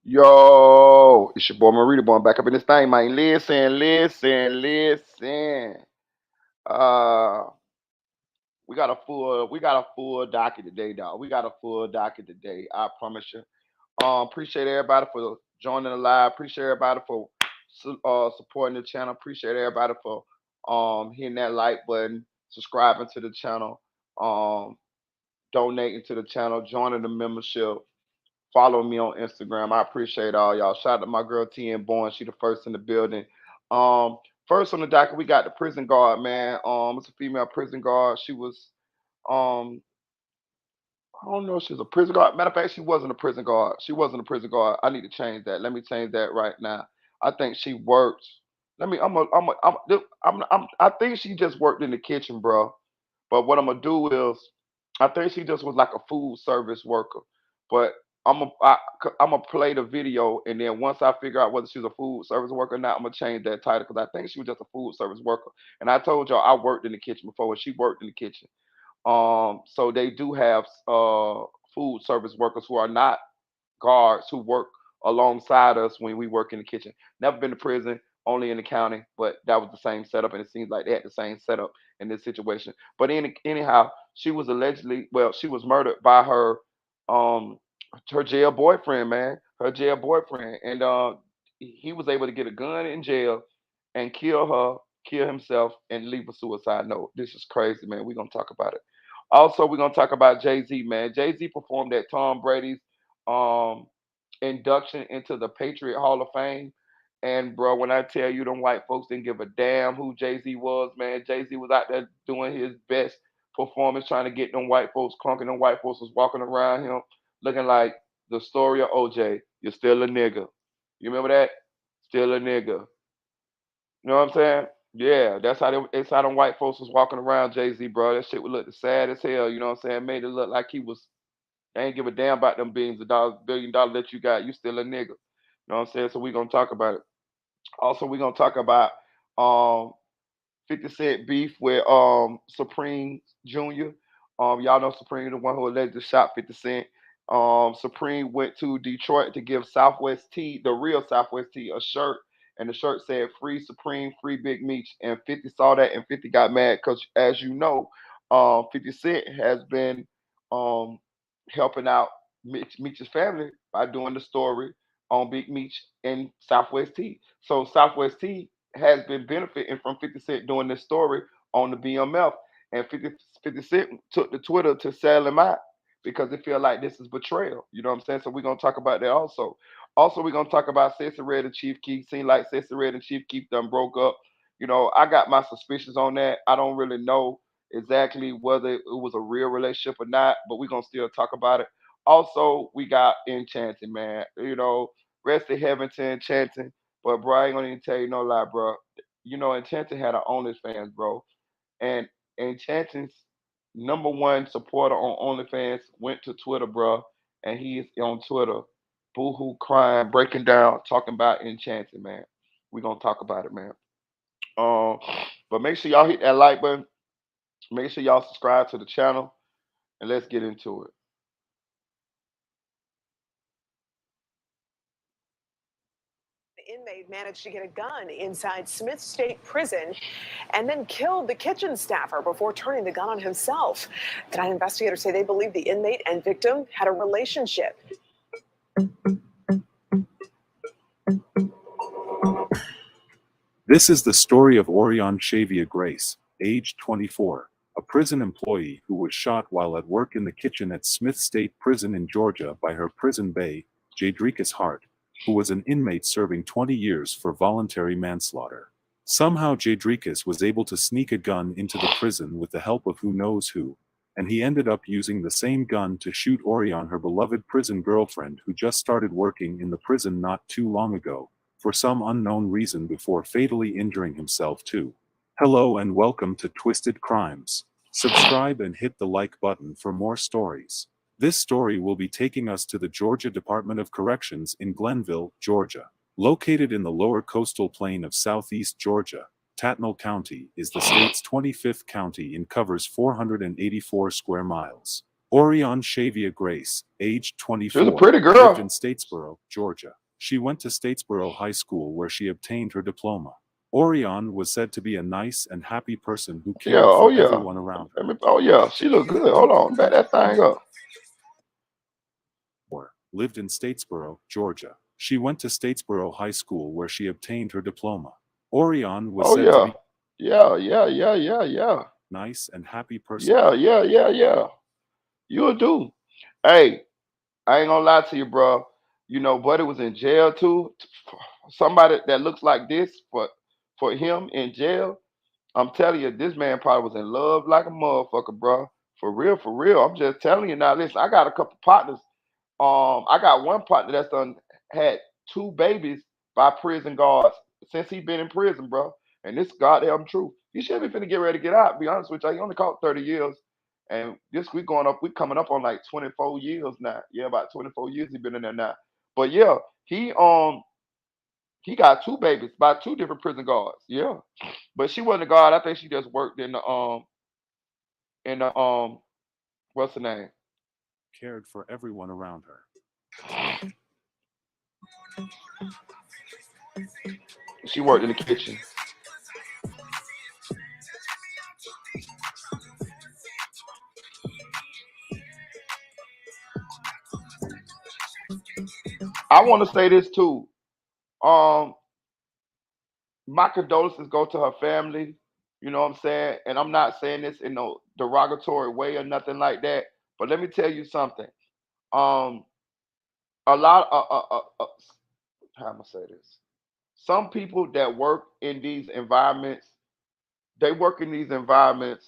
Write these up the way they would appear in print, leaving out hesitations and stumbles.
Yo, it's your boy Marita Boy back up in this thing, man. Listen. Uh, we got a full docket today, dog. We got a full docket today. I promise you. Appreciate everybody for joining the live. Appreciate everybody for supporting the channel. Appreciate everybody for hitting that like button, subscribing to the channel, um, donating to the channel, joining the membership. Follow me on Instagram. I appreciate all y'all. Shout out to my girl T and Bourne. She the first in the building. Um, First on the docket, we got the prison guard, man. It's a female prison guard. She was um I don't know if she's a prison guard. Matter of fact, she wasn't a prison guard. She wasn't a prison guard. I need to change that. Let me change that right now. I think she worked. Let me. I think she just worked in the kitchen, bro. But what I'm gonna do is, I think she just was like a food service worker. But I'm gonna play the video, and then once I figure out whether she's a food service worker or not, I'm gonna change that title because I think she was just a food service worker. And I told y'all I worked in the kitchen before, and she worked in the kitchen. So they do have food service workers who are not guards who work alongside us when we work in the kitchen. Never been to prison, only in the county, but that was the same setup, and it seems like they had the same setup in this situation. But anyhow, she was allegedly, well, she was murdered by um, her jail boyfriend, man, her jail boyfriend, and he was able to get a gun in jail and kill her, kill himself, and leave a suicide note. This is crazy, man. We're gonna talk about it. Also, we're gonna talk about Jay Z, man. Jay Z performed at Tom Brady's um induction into the Patriot Hall of Fame. And bro, when I tell you them white folks didn't give a damn who Jay Z was, man. Jay Z was out there doing his best performance, trying to get them white folks crunk, and them white folks was walking around him looking like the story of OJ. You're still a nigga. You remember that? Still a nigga. You know what I'm saying? Yeah, that's how them white folks was walking around Jay Z, bro. That shit would look sad as hell. You know what I'm saying? Made it look like he was. They ain't give a damn about them billions of dollars, $1 billion that you got. You still a nigga. You know what I'm saying? So we gonna talk about it. Also, we gonna talk about um 50 Cent beef with Supreme Jr. Y'all know Supreme, the one who allegedly shot 50 Cent. Supreme went to Detroit to give Southwest T, the real Southwest T, a shirt, and the shirt said "Free Supreme, Free Big Meech." And 50 saw that, and 50 got mad because, as you know, 50 Cent has been um helping out Meech's family by doing the story on Big Meech and Southwest T. So Southwest T has been benefiting from 50 Cent doing this story on the BMF. And 50 Cent took to Twitter to sell him out because they feel like this is betrayal. You know what I'm saying? So we're going to talk about that also. Also, we're going to talk about Sissy Red and Chief Keef. Seems like Sissy Red and Chief Keef done broke up. You know, I got my suspicions on that. I don't really know exactly whether it was a real relationship or not, but we're going to still talk about it. Also, we got Enchanting, man. You know, rest in heaven to Enchanting. But bro, I ain't gonna even tell you no lie, bro. You know, Enchanting had an OnlyFans, bro, and Enchanting's number one supporter on OnlyFans went to Twitter, bro, and he is on Twitter, boohoo crying, breaking down, talking about Enchanting, man. We gonna talk about it, man. Um, but make sure y'all hit that like button. Make sure y'all subscribe to the channel, and let's get into it. Inmate managed to get a gun inside Smith State Prison and then killed the kitchen staffer before turning the gun on himself. Tonight, investigators say they believe the inmate and victim had a relationship. This is the story of Orion Shavia Grace, age 24, a prison employee who was shot while at work in the kitchen at Smith State Prison in Georgia by her prison bae, Jadricus Hart, who was an inmate serving 20 years for voluntary manslaughter. Somehow Jadricus was able to sneak a gun into the prison with the help of who knows who, and he ended up using the same gun to shoot Orion, her beloved prison girlfriend who just started working in the prison not too long ago, for some unknown reason before fatally injuring himself too. Hello and welcome to Twisted Crimes. Subscribe and hit the like button for more stories. This story will be taking us to the Georgia Department of Corrections in Glenville, Georgia. Located in the lower coastal plain of southeast Georgia, Tattnall County is the state's 25th county and covers 484 square miles. Orion Shavia Grace, age She was a 24, pretty lived girl. in Statesboro, Georgia. She went to Statesboro High School where she obtained her diploma. Orion was said to be a nice and happy person who Yeah. cared Oh for yeah. everyone around her. Oh yeah. She look good. Hold on. Back that thing up. Or lived in Statesboro, Georgia. She went to Statesboro High School where she obtained her diploma. Orion was Oh said to yeah. be Yeah. Yeah. Yeah. Yeah. Yeah. a nice and happy person. Yeah. Yeah. Yeah. Yeah. You'll do. Hey, I ain't gonna lie to you, bro. You know, Buddy was in jail too. Somebody that looks like this for him in jail. I'm telling you, this man probably was in love like a motherfucker, bro. For real, for real. I'm just telling you now. Listen, I got a couple partners. I got one partner that's done had two babies by prison guards since he been in prison, bro. And this goddamn true. He should be finna get ready to get out. Be honest with you, he only caught 30 years, and this we going up. We coming up on like 24 years now. Yeah, about 24 years he been in there now. But yeah, he um he got two babies by two different prison guards. Yeah, but she wasn't a guard. I think she just worked in the what's the name? Cared for everyone around her. She worked in the kitchen. I want to say this too. Um, my condolences go to her family. You know what I'm saying? And I'm not saying this in no derogatory way or nothing like that. But let me tell you something. Um, a lot. How am I say this? Some people that work in these environments, they work in these environments,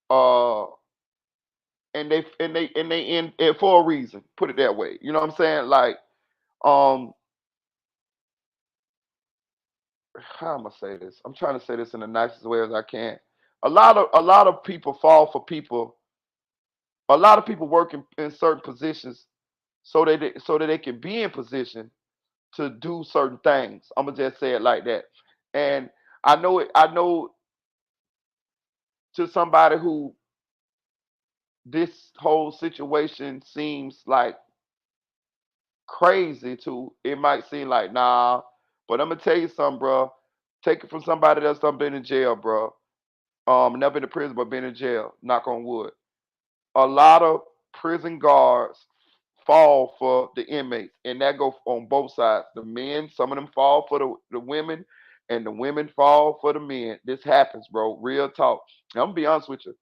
uh, and they in it for a reason. Put it that way. You know what I'm saying? Like, um, how am I say this? I'm trying to say this in the nicest way as I can. A lot of people fall for people. A lot of people work in certain positions so that they can be in position to do certain things. I'm gonna just say it like that. And I know it. I know to somebody who this whole situation seems like crazy to. It might seem like nah, but I'm gonna tell you something, bro. Take it from somebody that's done been in jail, bro. Never been to prison, but been in jail. Knock on wood. A lot of prison guards fall for the inmates, and that goes on both sides. The men, some of them fall for the women, and the women fall for the men. This happens, bro. Real talk. I'm gonna be honest with you.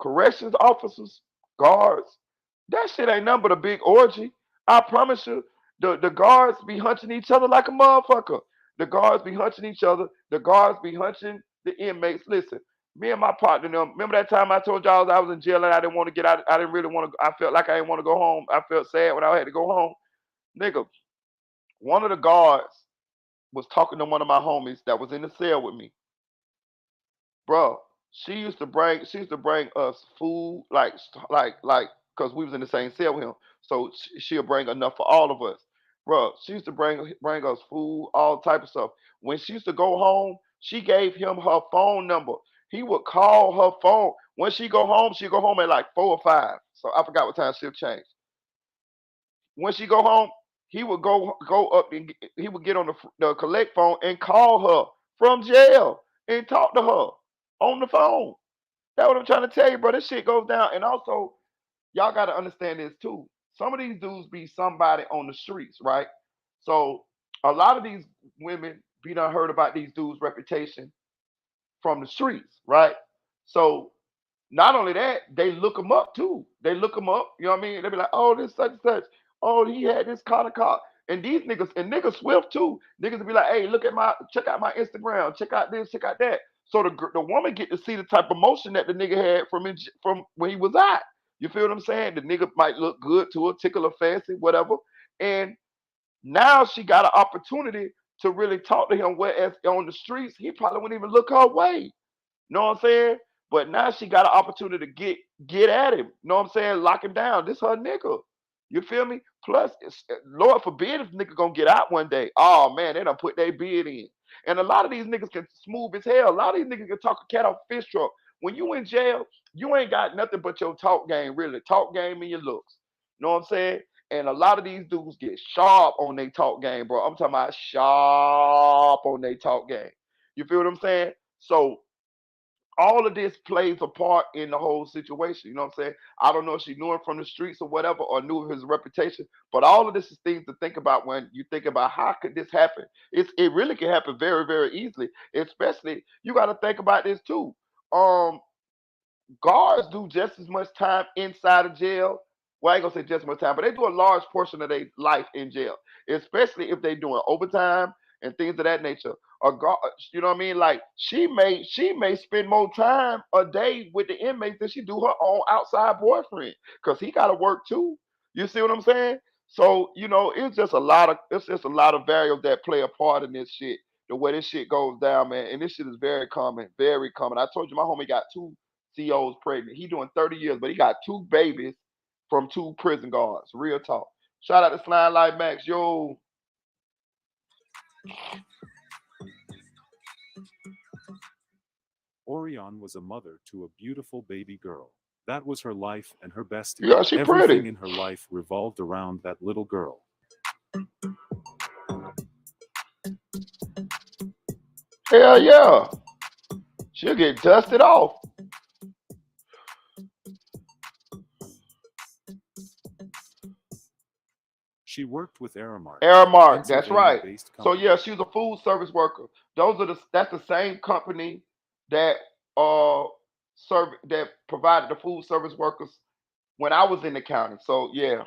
Corrections officers, guards, that shit ain't nothing but a big orgy. I promise you, the guards be hunching each other like a motherfucker. The guards be hunching each other. The guards be hunching the inmates. Listen, me and my partner, remember that time I told y'all I was in jail and I didn't want to get out. I didn't really want to. I felt like I didn't want to go home. I felt sad when I had to go home. Nigga, one of the guards was talking to one of my homies that was in the cell with me, bro. She used to bring us food like because we was in the same cell with him. So she'll bring enough for all of us, bro. She used to bring us food, all type of stuff. When she used to go home, she gave him her phone number. He would call her phone. When she go home, she go home at like 4 or 5. So I forgot what time shift changed. When she go home, he would go up and he would get on the collect phone and call her from jail and talk to her on the phone. That's what I'm trying to tell you, bro. This shit goes down. And also, y'all got to understand this too. Some of these dudes be somebody on the streets, right? So a lot of these women be done heard about these dudes' reputation from the streets, right? So not only that, they look them up too. They look them up. You know what I mean? They be like, oh, this such and such. Oh, he had this kind of car. And these niggas and niggas swift too. Niggas will be like, hey, check out my Instagram, check out this, check out that. So the woman get to see the type of motion that the nigga had from when he was out. You feel what I'm saying? The nigga might look good to her, tickle her fancy, whatever. And now she got an opportunity to really talk to him. Whereas on the streets, he probably wouldn't even look her way. Know what I'm saying? But now she got an opportunity to get at him. Know what I'm saying? Lock him down. This her nigga. You feel me? Plus, Lord forbid if nigga gonna get out one day. Oh man, they done put their bid in. And a lot of these niggas can smooth as hell. A lot of these niggas can talk a cat off a fish truck. when you in jail, you ain't got nothing but your talk game, really. Talk game and your looks. You know what I'm saying? And a lot of these dudes get sharp on their talk game, bro. I'm talking about sharp on their talk game. You feel what I'm saying? So all of this plays a part in the whole situation. You know what I'm saying? I don't know if she knew him from the streets or whatever, or knew of his reputation, but all of this is things to think about when you think about how could this happen. It really can happen very, very easily. Especially you got to think about this too. Um, Guards do just as much time inside of jail. Well, I ain't gonna say just as much time, but they do a large portion of their life in jail, especially if they doing overtime and things of that nature. A guard, you know what I mean? Like she may spend more time a day with the inmates than she do her own outside boyfriend, because he got to work too. You see what I'm saying? So it's just a lot of variables that play a part in this shit. The way this shit goes down, man, and this shit is very common, very common. I told you my homie got two CO's pregnant. He doing 30 years, but he got two babies from two prison guards. Real talk. Shout out to Slime Light Max. Yo. Orion was a mother to a beautiful baby girl. That was her life and her bestie. Yeah, she Everything pretty. in her life revolved around that little girl. Hell yeah. She'll get dusted off. She worked with Aramark, a Aramark, that's right. Pennsylvania-based So company. yeah, she was a food service worker. That's the same company that that provided the food service workers when I was in the county. So yeah.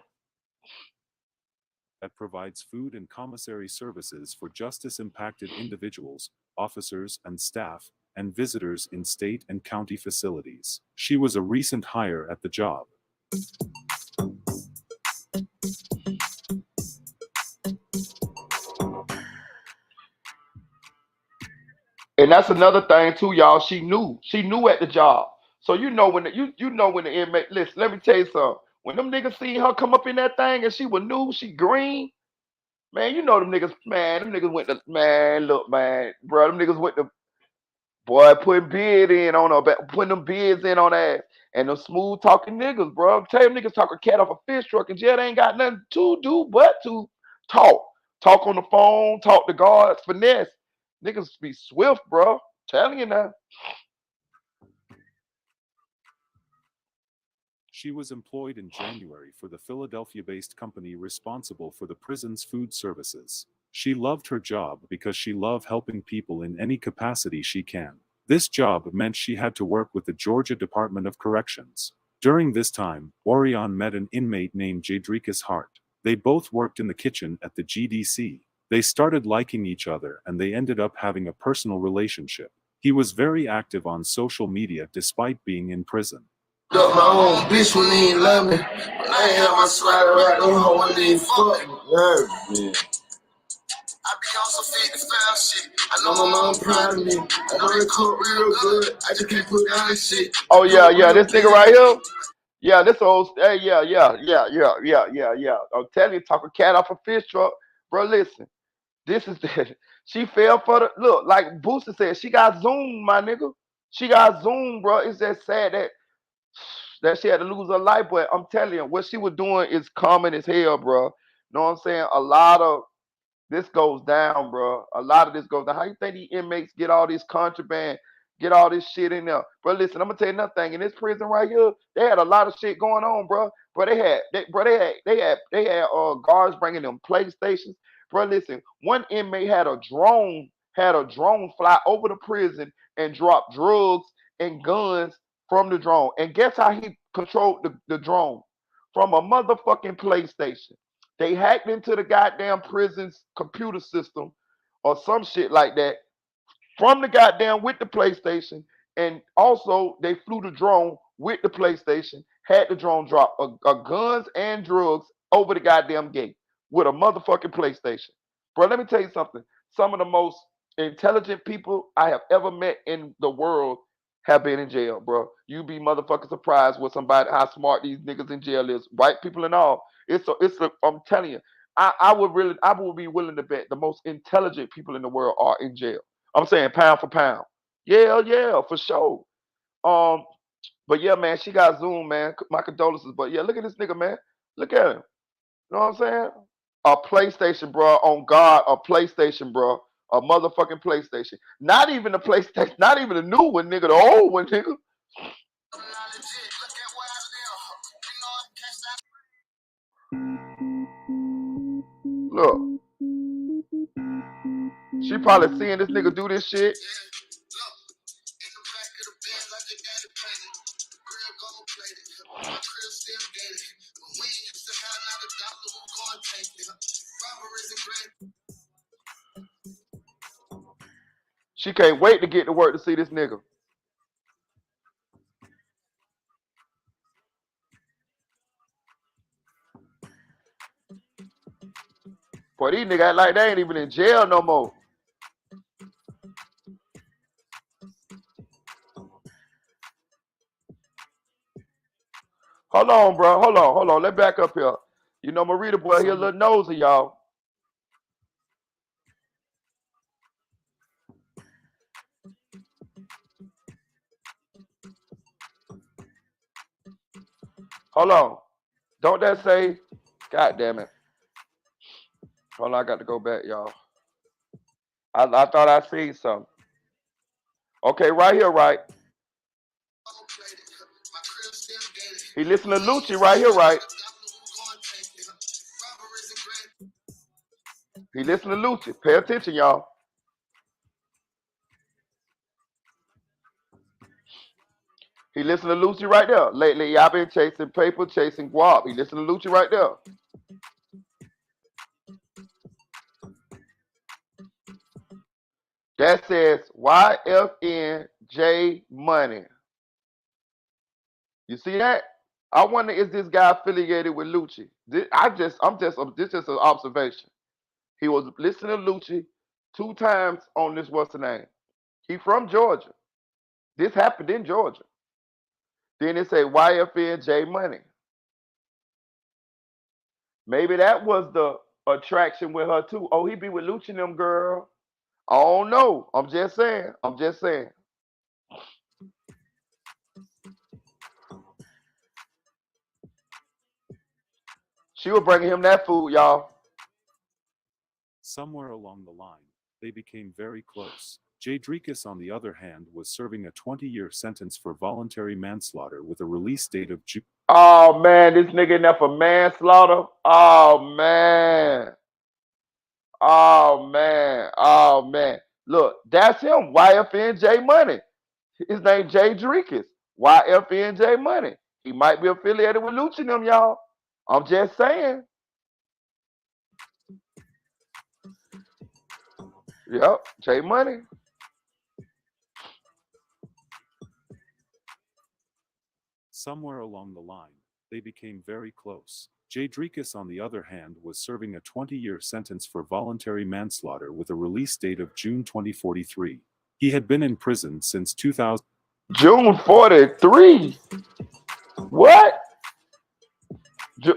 That provides food and commissary services for justice impacted individuals, officers and staff, and visitors in state and county facilities. She was a recent hire at the job. And that's another thing too, y'all. She knew at the job. So you know when the inmate. Listen, let me tell you something. When them niggas see her come up in that thing and she was new, she green. Man, you know them niggas. Man, them niggas went to man. Look, man, bro, them niggas went to boy putting beard in on her, putting them beards in on her ass. And them smooth talking niggas, bro. Tell them niggas talk a cat off a fish truck and jail. They ain't got nothing to do but to talk. Talk on the phone, talk to guards, finesse. Niggas be swift, bro. Telling you now. She was employed in January for the Philadelphia-based company responsible for the prison's food services. She loved her job because she loved helping people in any capacity she can. This job meant she had to work with the Georgia Department of Corrections. During this time, Orion met an inmate named Jadricus Hart. They both worked in the kitchen at the GDC. They started liking each other and they ended up having a personal relationship. He was very active on social media despite being in prison. Up my own bitch when he ain't love me. When I ain't have my slider right, no hoe when they ain't fuck me. Yeah. I be on some 55 shit. I know my mom proud of me. I know they cook real good. I just can't put down this shit. Oh yeah, yeah. This nigga right here. Yeah, this old. Hey, yeah. I'm telling you, talk a cat off a fish truck, bro. Listen, this is the. She fell for the look. Like Booster said, she got zoomed, my nigga. She got zoomed, bro. It's just sad that she had to lose her life. But I'm telling you, what she was doing is common as hell, bro. Know what I'm saying? A lot of this goes down, bro. A lot of this goes down. How you think these inmates get all this contraband, get all this shit in there? Bro, listen, I'm gonna tell you another thing. In this prison right here, they had a lot of shit going on, bro. Bro, they had guards bringing them PlayStations. Bro, listen, one inmate had a drone fly over the prison and drop drugs and guns from the drone. And guess how he controlled the drone? From a motherfucking PlayStation. They hacked into the goddamn prison's computer system or some shit like that from the goddamn with the PlayStation, and also they flew the drone with the PlayStation, had the drone drop guns and drugs over the goddamn gate with a motherfucking PlayStation. Bro, let me tell you something. Some of the most intelligent people I have ever met in the world have been in jail, bro. You be motherfucking surprised with somebody how smart these niggas in jail is, white people and all. I'm telling you, I would be willing to bet the most intelligent people in the world are in jail. I'm saying pound for pound. Yeah, yeah, for sure. But yeah, man, she got Zoom, man. My condolences. But yeah, look at this nigga, man. Look at him. You know what I'm saying? A PlayStation, bro. On God, a PlayStation, bro. A motherfucking PlayStation. Not even a PlayStation. Not even a new one, nigga. The old one, nigga. Look. She probably seeing this nigga do this shit. She can't wait to get to work to see this nigga. Boy, these niggas act like they ain't even in jail no more. Hold on, bro. Hold on. Let's back up here. You know, Marita boy, he a little nosy, y'all. Hold on. Don't that say, God damn it. Hold on, I got to go back, y'all. I thought I seen something. Okay, right here, right. He listen to Lucci right here, right. He listen to Lucci. Pay attention, y'all. He listen to Lucci right there. Lately, y'all been chasing paper, chasing guap. He listen to Lucci right there. That says YFNJ Money. You see that? I wonder, is this guy affiliated with Lucci? This is just an observation. He was listening to Lucci 2 times on this, what's the name? He from Georgia. This happened in Georgia. Then it say YFNJ Money. Maybe that was the attraction with her too. Oh, he be with Lucci and them, girl. I don't know. I'm just saying. She was bringing him that food, y'all. Somewhere along the line, they became very close. Jadricus, on the other hand, was serving a 20-year sentence for voluntary manslaughter with a release date of June. Oh man, this nigga in there for manslaughter. Oh man. Look, that's him. YFNJ Money. His name Jadricus. YFNJ Money. He might be affiliated with Lucci and them, y'all. I'm just saying. Yep, J Money. Somewhere along the line, they became very close. Jadricus, on the other hand, was serving a 20-year sentence for voluntary manslaughter with a release date of June 2043. He had been in prison since 2000. June 43. What?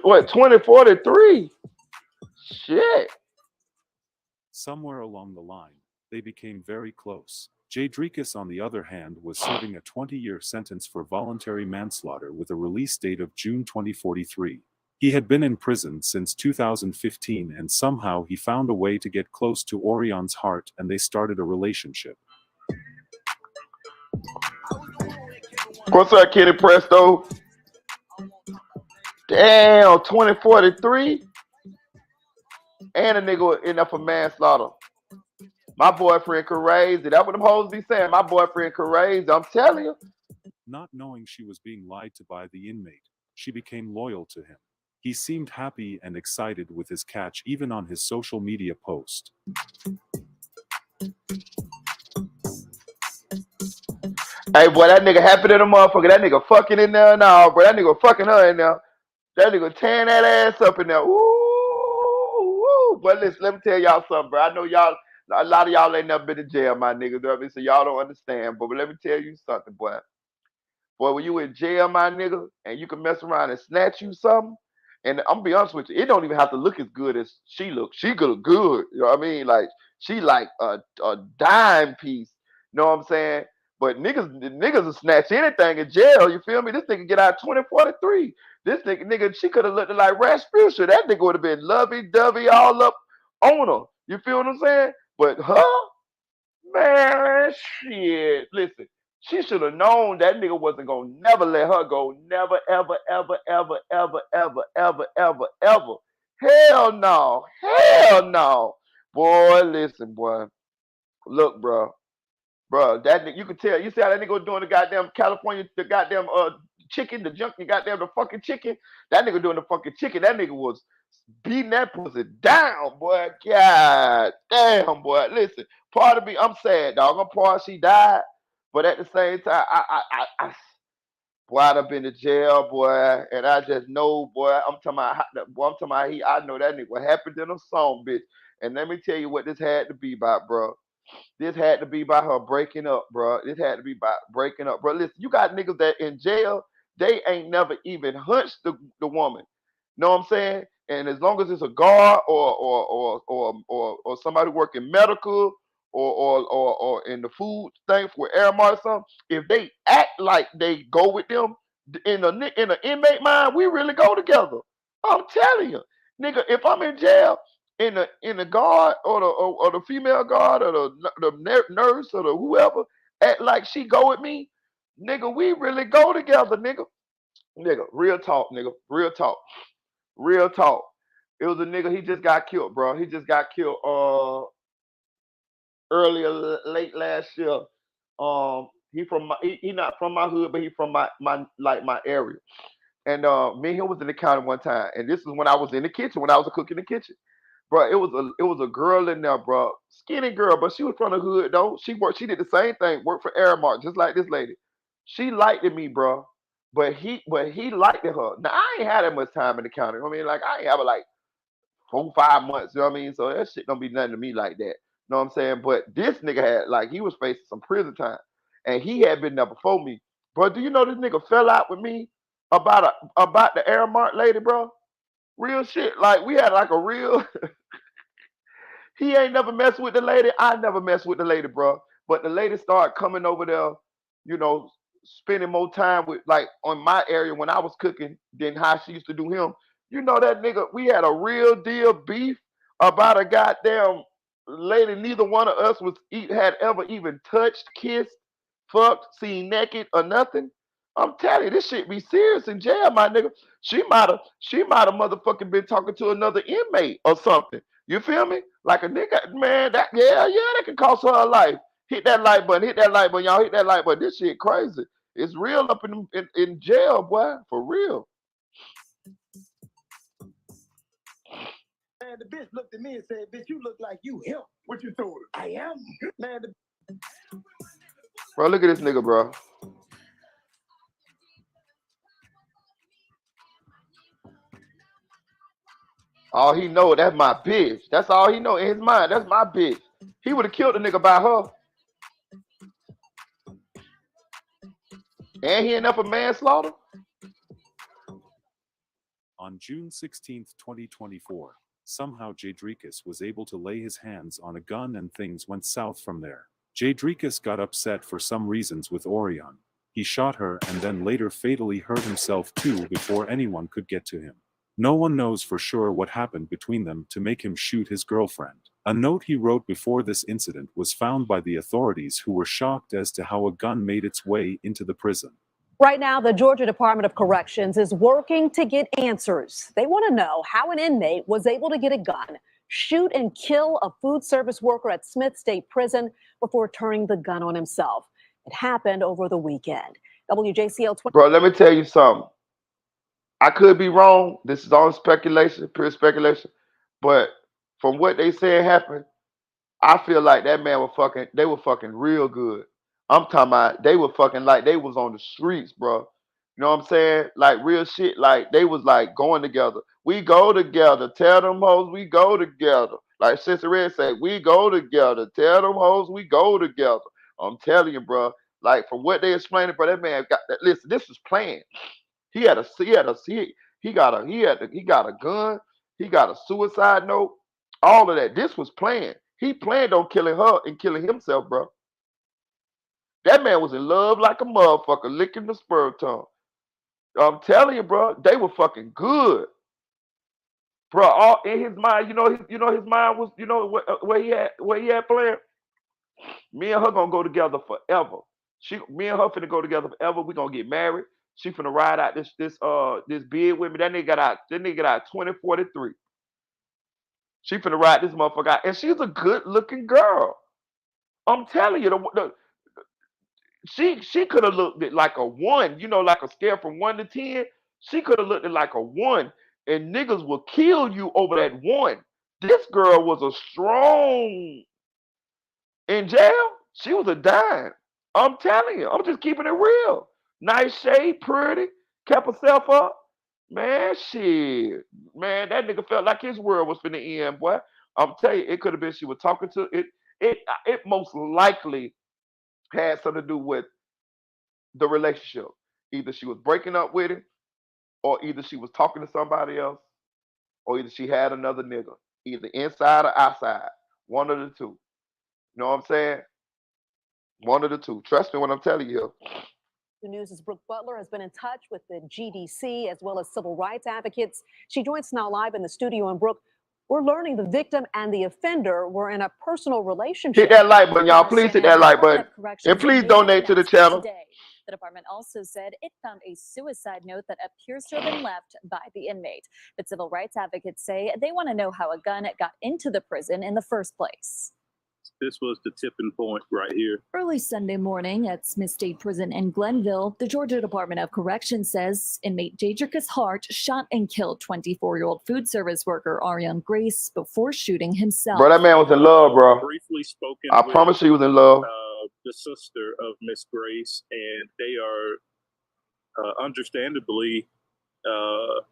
What, 2043? Shit. Somewhere along the line, they became very close. Jadricus, on the other hand, was serving a 20-year sentence for voluntary manslaughter with a release date of June 2043. He had been in prison since 2015 and somehow he found a way to get close to Orion's heart and they started a relationship. What's up, Kenny Presto? Damn, 2043? And a nigga in there for manslaughter. My boyfriend crazy. That's what them hoes be saying. My boyfriend crazy. I'm telling you. Not knowing she was being lied to by the inmate, she became loyal to him. He seemed happy and excited with his catch even on his social media post. Hey, boy, that nigga happy to the motherfucker. That nigga fucking in there now, bro. That nigga fucking her in there. That nigga tearing that ass up in there. Ooh. But listen, let me tell y'all something, bro. I know y'all, a lot of y'all ain't never been to jail, my niggas. So y'all don't understand. But let me tell you something, boy. Boy, when you in jail, my nigga, and you can mess around and snatch you something, and I'm gonna be honest with you, it don't even have to look as good as she looks. She could look good. You know what I mean? Like, she like a dime piece. You know what I'm saying? But niggas will snatch anything in jail. You feel me? This nigga get out 2043. This nigga, she could have looked like Rasputia. That nigga would have been lovey-dovey all up on her. You feel what I'm saying? But her, man, shit. Listen, she should have known that nigga wasn't gonna never let her go. Never, ever, ever, ever, ever, ever, ever, ever, ever. Hell no. Hell no. Boy, listen, boy. Look, bro. Bro, that nigga, you can tell. You see how that nigga was doing the goddamn California, the goddamn chicken, the junkie, goddamn the fucking chicken. That nigga doing the fucking chicken. That nigga was beating that pussy down, boy. God damn, boy. Listen, part of me, I'm sad, dog. I'm part she died, but at the same time, boy, I'd have been to jail, boy, and I just know, boy. I'm talking about, boy, I'm talking about I know that nigga what happened in a song, bitch. And let me tell you what this had to be about, bro. This had to be by her breaking up, bro. This had to be by breaking up, bro. Listen, you got niggas that in jail, they ain't never even hunched the woman. Know what I'm saying? And as long as it's a guard or somebody working medical or in the food thing for Airmart or something, if they act like they go with them in an inmate mind, we really go together. I'm telling you, nigga, if I'm in jail in the guard or the female guard or the nurse or the whoever act like she go with me, nigga, we really go together, nigga. Nigga, real talk, nigga, real talk, real talk. It was a nigga. He just got killed, bro. He just got killed earlier late last year. He from he not from my hood, but he from my like my area. And me and him was in the county one time, and this is when I was in the kitchen, when I was a cook in the kitchen. Bro, it was a girl in there, bro, skinny girl, but she was from the hood though. She did the same thing, worked for Airmark, just like this lady. She liked me, bro, but he liked her. Now I ain't had that much time in the county. I mean, like I ain't have like 4 5 months. You know what I mean? So that shit don't be nothing to me like that. You know what I'm saying? But this nigga had like he was facing some prison time, and he had been there before me. Bro, do you know this nigga fell out with me about the Airmark lady, bro? Real shit. Like we had like a real he ain't never messed with the lady. I never messed with the lady, bro. But the lady started coming over there, you know, spending more time with like on my area when I was cooking than how she used to do him. You know that nigga, we had a real deal beef about a goddamn lady neither one of us had ever even touched, kissed, fucked, seen naked or nothing. I'm telling you, this shit be serious in jail, my nigga. She might have motherfucking been talking to another inmate or something. You feel me? Like a nigga, man, that can cost her a life. Hit that like button, y'all hit that like button. This shit crazy. It's real up in jail, boy, for real. Man, the bitch looked at me and said, "Bitch, you look like you him." What you told her? I am. Man, Bro, look at this nigga, bro. All he know, that's my bitch. That's all he know in his mind. That's my bitch. He would have killed the nigga by her. And he enough for manslaughter. On June 16, 2024, somehow Jadricus was able to lay his hands on a gun and things went south from there. Jadricus got upset for some reasons with Orion. He shot her and then later fatally hurt himself too before anyone could get to him. No one knows for sure what happened between them to make him shoot his girlfriend. A note he wrote before this incident was found by the authorities, who were shocked as to how a gun made its way into the prison. Right now, the Georgia Department of Corrections is working to get answers. They want to know how an inmate was able to get a gun, shoot and kill a food service worker at Smith State Prison before turning the gun on himself. It happened over the weekend. WJCL 20. Bro, let me tell you something. I could be wrong. This is all speculation, pure speculation. But from what they said happened, I feel like that man was fucking. They were fucking real good. I'm talking about they were fucking like they was on the streets, bro. You know what I'm saying? Like real shit. Like they was like going together. We go together. Tell them hoes we go together. Like Sister Red said, we go together. Tell them hoes we go together. I'm telling you, bro. Like from what they explained, bro, that man got that. Listen, this was planned. He got a gun. He got a suicide note. All of that. This was planned. He planned on killing her and killing himself, bro. That man was in love like a motherfucker, licking the spur tongue. I'm telling you, bro, they were fucking good, bro. All in his mind, his mind was, where he had planned. Me and her gonna go together forever. Me and her finna go together forever. We gonna get married. She finna ride out this bid with me. That nigga got out 2043. She finna ride this motherfucker out, and she's a good looking girl. I'm telling you, she could have looked at like a one, like a scale from 1 to 10. She could have looked at like a one, and niggas will kill you over that one. This girl was a strong in jail. She was a dime. I'm telling you, I'm just keeping it real. Nice shade, pretty, kept herself up. Man, shit. Man, that nigga felt like his world was finna end, boy. I'm telling you, it could have been she was talking to it. It most likely had something to do with the relationship. Either she was breaking up with him, or either she was talking to somebody else, or either she had another nigga, either inside or outside. One of the two. You know what I'm saying? One of the two. Trust me when I'm telling you. The News' Brooke Butler has been in touch with the GDC as well as civil rights advocates. She joins us now live in the studio. And Brooke, we're learning the victim and the offender were in a personal relationship. Hit that like button, y'all. Please hit that like button. And please donate to the channel. Today, the department also said it found a suicide note that appears to have been left by the inmate. But civil rights advocates say they want to know how a gun got into the prison in the first place. This was the tipping point right here. Early Sunday morning at Smith State Prison in Glenville, the Georgia Department of Corrections says inmate Jadricus Hart shot and killed 24-year-old food service worker Ariane Grace before shooting himself. Bro, that man was in love, bro. Briefly spoken. I promise he was in love. The sister of Miss Grace, and they are understandably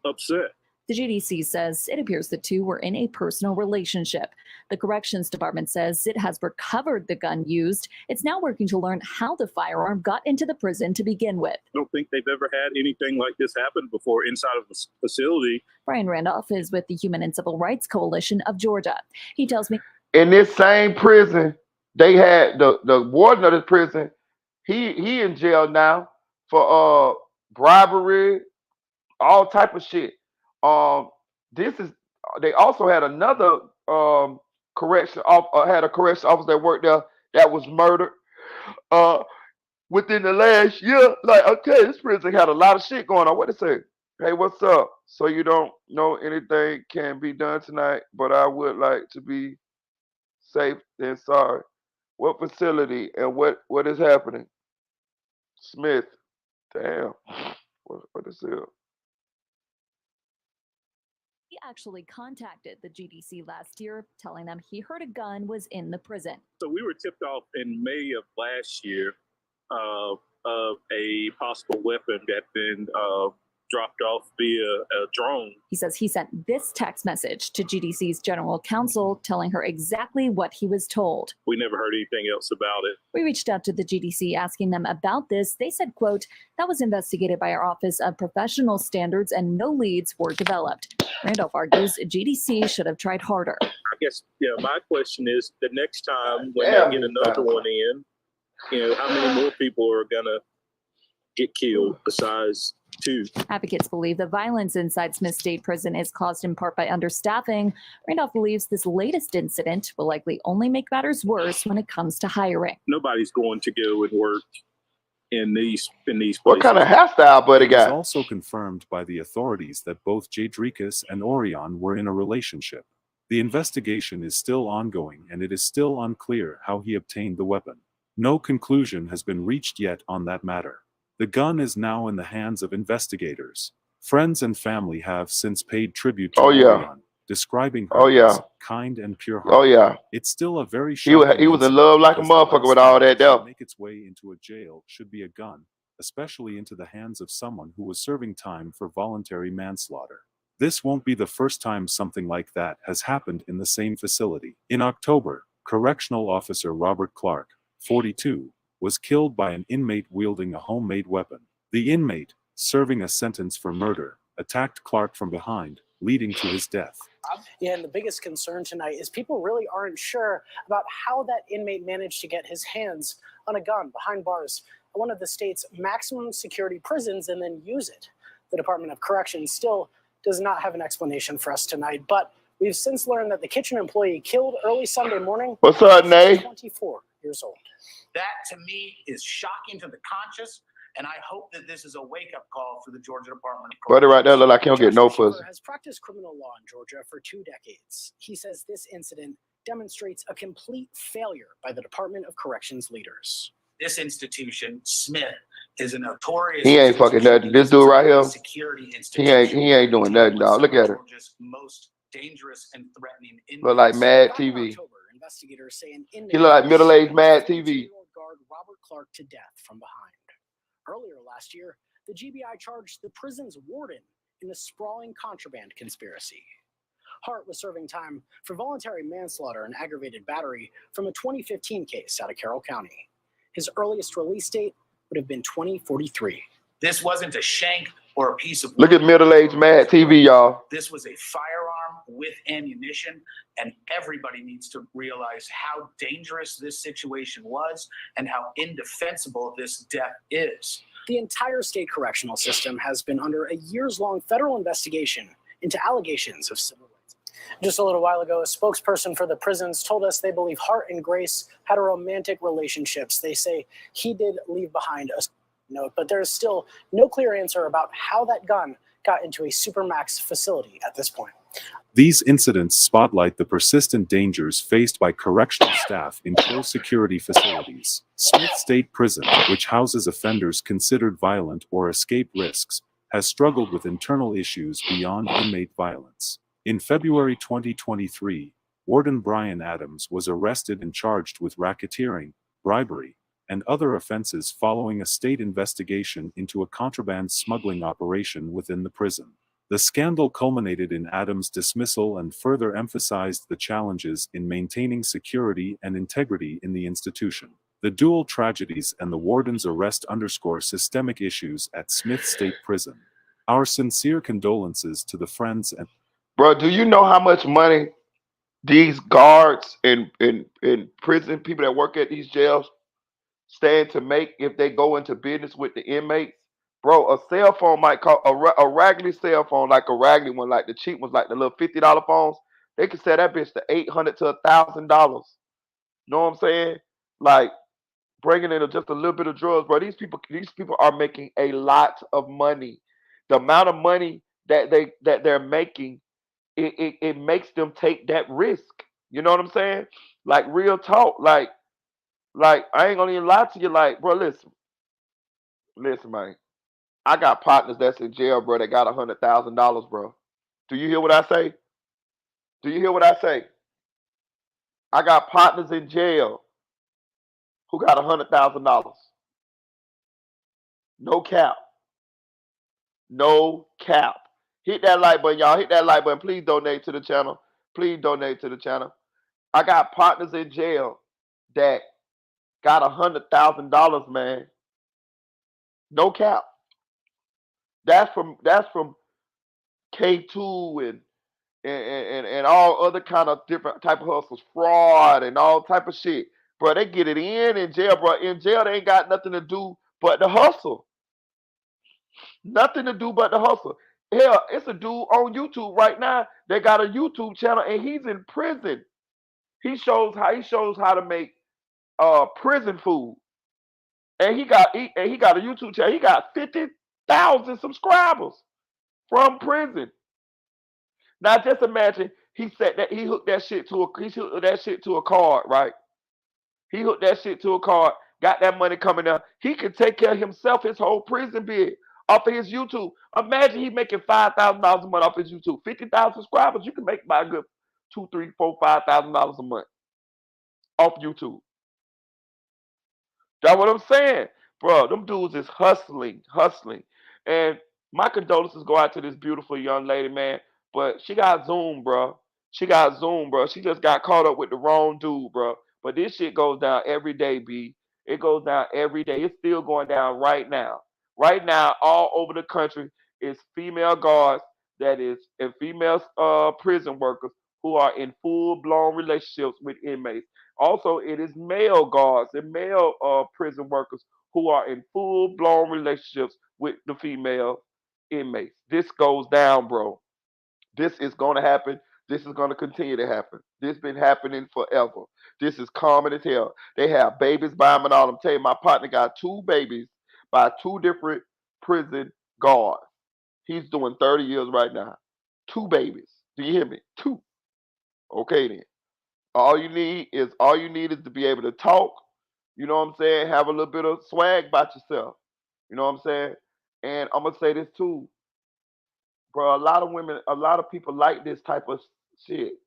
upset. The GDC says it appears the two were in a personal relationship. The Corrections Department says it has recovered the gun used. It's now working to learn how the firearm got into the prison to begin with. I don't think they've ever had anything like this happen before inside of a facility. Brian Randolph is with the Human and Civil Rights Coalition of Georgia. He tells me in this same prison, they had the warden of this prison. He in jail now for bribery, all type of shit. They also had another correction officer that worked there that was murdered within the last year. Like, okay, this prison had a lot of shit going on. What they say? Hey, what's up? So you don't know anything can be done tonight, but I would like to be safe and sorry. What facility and what is happening? Smith. Damn. What is it? he actually contacted the GDC last year, telling them he heard a gun was in the prison. So we were tipped off in May of last year of a possible weapon that been dropped off via a drone. He says he sent this text message to GDC's general counsel, telling her exactly what he was told. We never heard anything else about it. We reached out to the GDC asking them about this. They said, quote, that was investigated by our Office of Professional Standards and no leads were developed. Randolph argues GDC should have tried harder. I guess, my question is the next time when they get another one in, how many more people are going to get killed besides two? Advocates believe the violence inside Smith State Prison is caused in part by understaffing. Randolph believes this latest incident will likely only make matters worse when it comes to hiring. Nobody's going to go and work in these places. What kind of hairstyle buddy got? It was also confirmed by the authorities that both Jadricus and Orion were in a relationship. The investigation is still ongoing and it is still unclear how he obtained the weapon. No conclusion has been reached yet on that matter. The gun is now in the hands of investigators. Friends and family have since paid tribute to Orion, describing her as kind and pure-hearted. It's still a very shocking he was in love like a motherfucker with all that though. Make its way into a jail should be a gun, especially into the hands of someone who was serving time for voluntary manslaughter. This won't be the first time something like that has happened in the same facility. In October, Correctional Officer Robert Clark, 42, was killed by an inmate wielding a homemade weapon. The inmate, serving a sentence for murder, attacked Clark from behind, leading to his death. Yeah, and the biggest concern tonight is people really aren't sure about how that inmate managed to get his hands on a gun behind bars at one of the state's maximum security prisons and then use it. The Department of Corrections still does not have an explanation for us tonight, but we've since learned that the kitchen employee killed early Sunday morning. What's up, Nay? 24 years old. That, to me, is shocking to the conscious, and I hope that this is a wake-up call for the Georgia Department of Corrections. Brother right there look like he don't get no pussy. Has practiced criminal law in Georgia for 2 decades. He says this incident demonstrates a complete failure by the Department of Corrections leaders. This institution, Smith, is a notorious. He ain't fucking nothing. This dude right here, security he ain't doing nothing, dog. Look at him. Most dangerous and threatening. Look like Mad TV. Investigators say an He look like middle-aged Mad TV. Guard Robert Clark to death from behind. Earlier last year, the GBI charged the prison's warden in a sprawling contraband conspiracy. Hart was serving time for voluntary manslaughter and aggravated battery from a 2015 case out of Carroll County. His earliest release date would have been 2043. This wasn't a shank or a piece of. Look at middle-aged Mad TV, y'all. This was a firearm with ammunition, and everybody needs to realize how dangerous this situation was and how indefensible this death is. The entire state correctional system has been under a years-long federal investigation into allegations of civil rights. Just a little while ago, a spokesperson for the prisons told us they believe Hart and Grace had a romantic relationships. They say he did leave behind a note, but there is still no clear answer about how that gun got into a Supermax facility at this point. These incidents spotlight the persistent dangers faced by correctional staff in close security facilities. Smith State Prison, which houses offenders considered violent or escape risks, has struggled with internal issues beyond inmate violence. In February 2023, Warden Brian Adams was arrested and charged with racketeering, bribery, and other offenses following a state investigation into a contraband smuggling operation within the prison. The scandal culminated in Adams' dismissal and further emphasized the challenges in maintaining security and integrity in the institution. The dual tragedies and the warden's arrest underscore systemic issues at Smith State Prison. Our sincere condolences to the friends and... Bro, do you know how much money these guards in prison, people that work at these jails, stand to make if they go into business with the inmates? Bro, a cell phone might cost a raggedy cell phone, like a raggedy one, like the cheap ones, like the little $50 phones. They could sell that bitch to $800 to $1,000. Know what I'm saying? Like bringing in just a little bit of drugs, bro. These people are making a lot of money. The amount of money that they're making, it makes them take that risk. You know what I'm saying? Like real talk. Like I ain't gonna even lie to you. Like, bro, listen, man. I got partners that's in jail, bro, that got $100,000, bro. Do you hear what I say? Do you hear what I say? I got partners in jail who got $100,000. No cap. No cap. Hit that like button, y'all. Hit that like button. Please donate to the channel. Please donate to the channel. I got partners in jail that got $100,000, man. No cap. That's from K2 and all other kind of different type of hustles, fraud and all type of shit. Bro, they get it in jail, bro. In jail, they ain't got nothing to do but the hustle. Nothing to do but the hustle. Hell, it's a dude on YouTube right now that got a YouTube channel and he's in prison. He shows how to make prison food. And he got a YouTube channel. He got 50,000 subscribers from prison. Now just imagine he hooked that shit to a card, right? He hooked that shit to a card, got that money coming up. He could take care of himself, his whole prison bid off of his YouTube. Imagine he making $5,000 a month off his YouTube. 50,000 subscribers, you can make about a good $2,000, $3,000, $4,000, $5,000 a month off YouTube. That's what I'm saying. Bro, them dudes is hustling. And my condolences go out to this beautiful young lady, man. But she got Zoom, bro. She just got caught up with the wrong dude, bro. But this shit goes down every day, B. It goes down every day. It's still going down right now. Right now, all over the country, is female guards that is and female prison workers who are in full blown relationships with inmates. Also, it is male guards and male prison workers who are in full blown relationships with the female inmates. This goes down, bro. This is going to happen. This is going to continue to happen. This been happening forever. This is common as hell. They have babies by them and all. I'm telling you, my partner got two babies by two different prison guards. He's doing 30 years right now. Two babies. Do you hear me? Two. Okay then. All you need is to be able to talk. You know what I'm saying? Have a little bit of swag about yourself. You know what I'm saying? And I'm gonna say this too, bro. A lot of people like this type of shit. You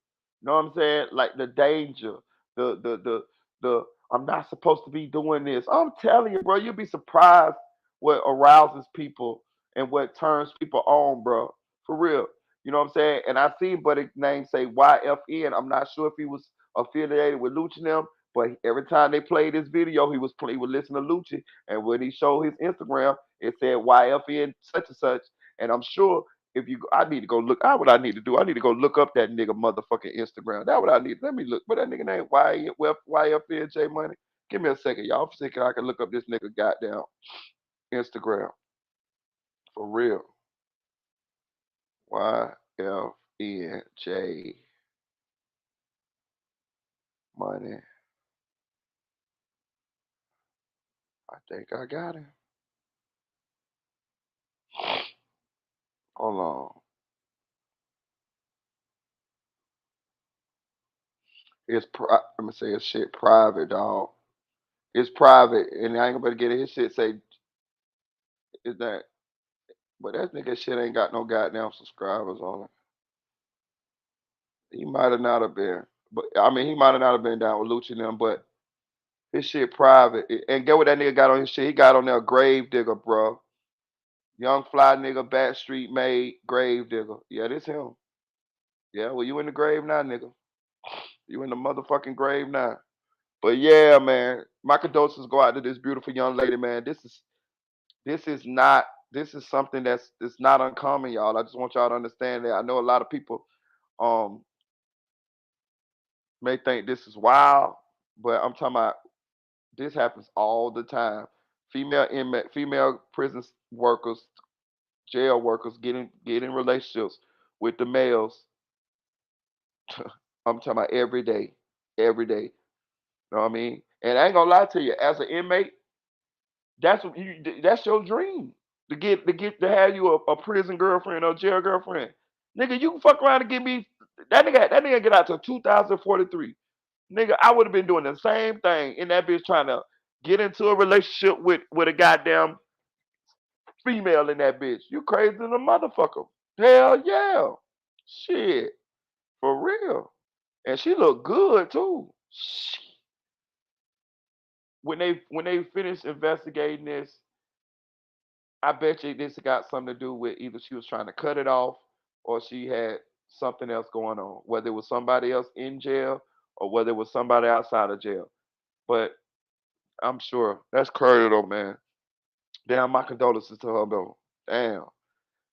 know what I'm saying? Like the danger, the I'm not supposed to be doing this. I'm telling you, bro, you'll be surprised what arouses people and what turns people on, bro. For real. You know what I'm saying? And I seen Buddy's name say YFN. I'm not sure if he was affiliated with Lucci and them, but every time they played this video, he would listen to Lucci. And when he showed his Instagram, it said YFN such and such. And I'm sure if you, I need to go look. What I need to do? I need to go look up that nigga motherfucking Instagram. That's what I need. Let me look. What that nigga name? YFNJ Money. Give me a second, y'all. I'm thinking I can look up this nigga goddamn Instagram for real. YFNJ Money. I think I got him. Hold on. Let me say his shit private, dog. It's private, and I ain't gonna get it. His shit say is that, but that nigga shit ain't got no goddamn subscribers on it. He might have not have been, but I mean, he might have not have been down with Lucci and them, but his shit private. And get what that nigga got on his shit? He got on there grave digger, bro. Young fly nigga, back street made grave digger. Yeah, this him. Yeah, well, you in the grave now, nigga. You in the motherfucking grave now. But yeah, man, my condolences go out to this beautiful young lady, man. This is something that's not uncommon, y'all. I just want y'all to understand that. I know a lot of people um may think this is wild, but I'm talking about this happens all the time. Female prison workers, jail workers get in relationships with the males. I'm talking about every day, every day. You know what I mean? And I ain't gonna lie to you, as an inmate, that's your dream to have you a prison girlfriend or jail girlfriend. Nigga, you can fuck around and give me that nigga get out to 2043. Nigga, I would have been doing the same thing in that bitch trying to get into a relationship with a goddamn female in that bitch. You crazy than a motherfucker. Hell yeah. Shit. For real. And she looked good too. When they finish investigating this, I bet you this got something to do with either she was trying to cut it off or she had something else going on. Whether it was somebody else in jail or whether it was somebody outside of jail. But I'm sure that's crazy though, man. Damn, my condolences to her though. Damn.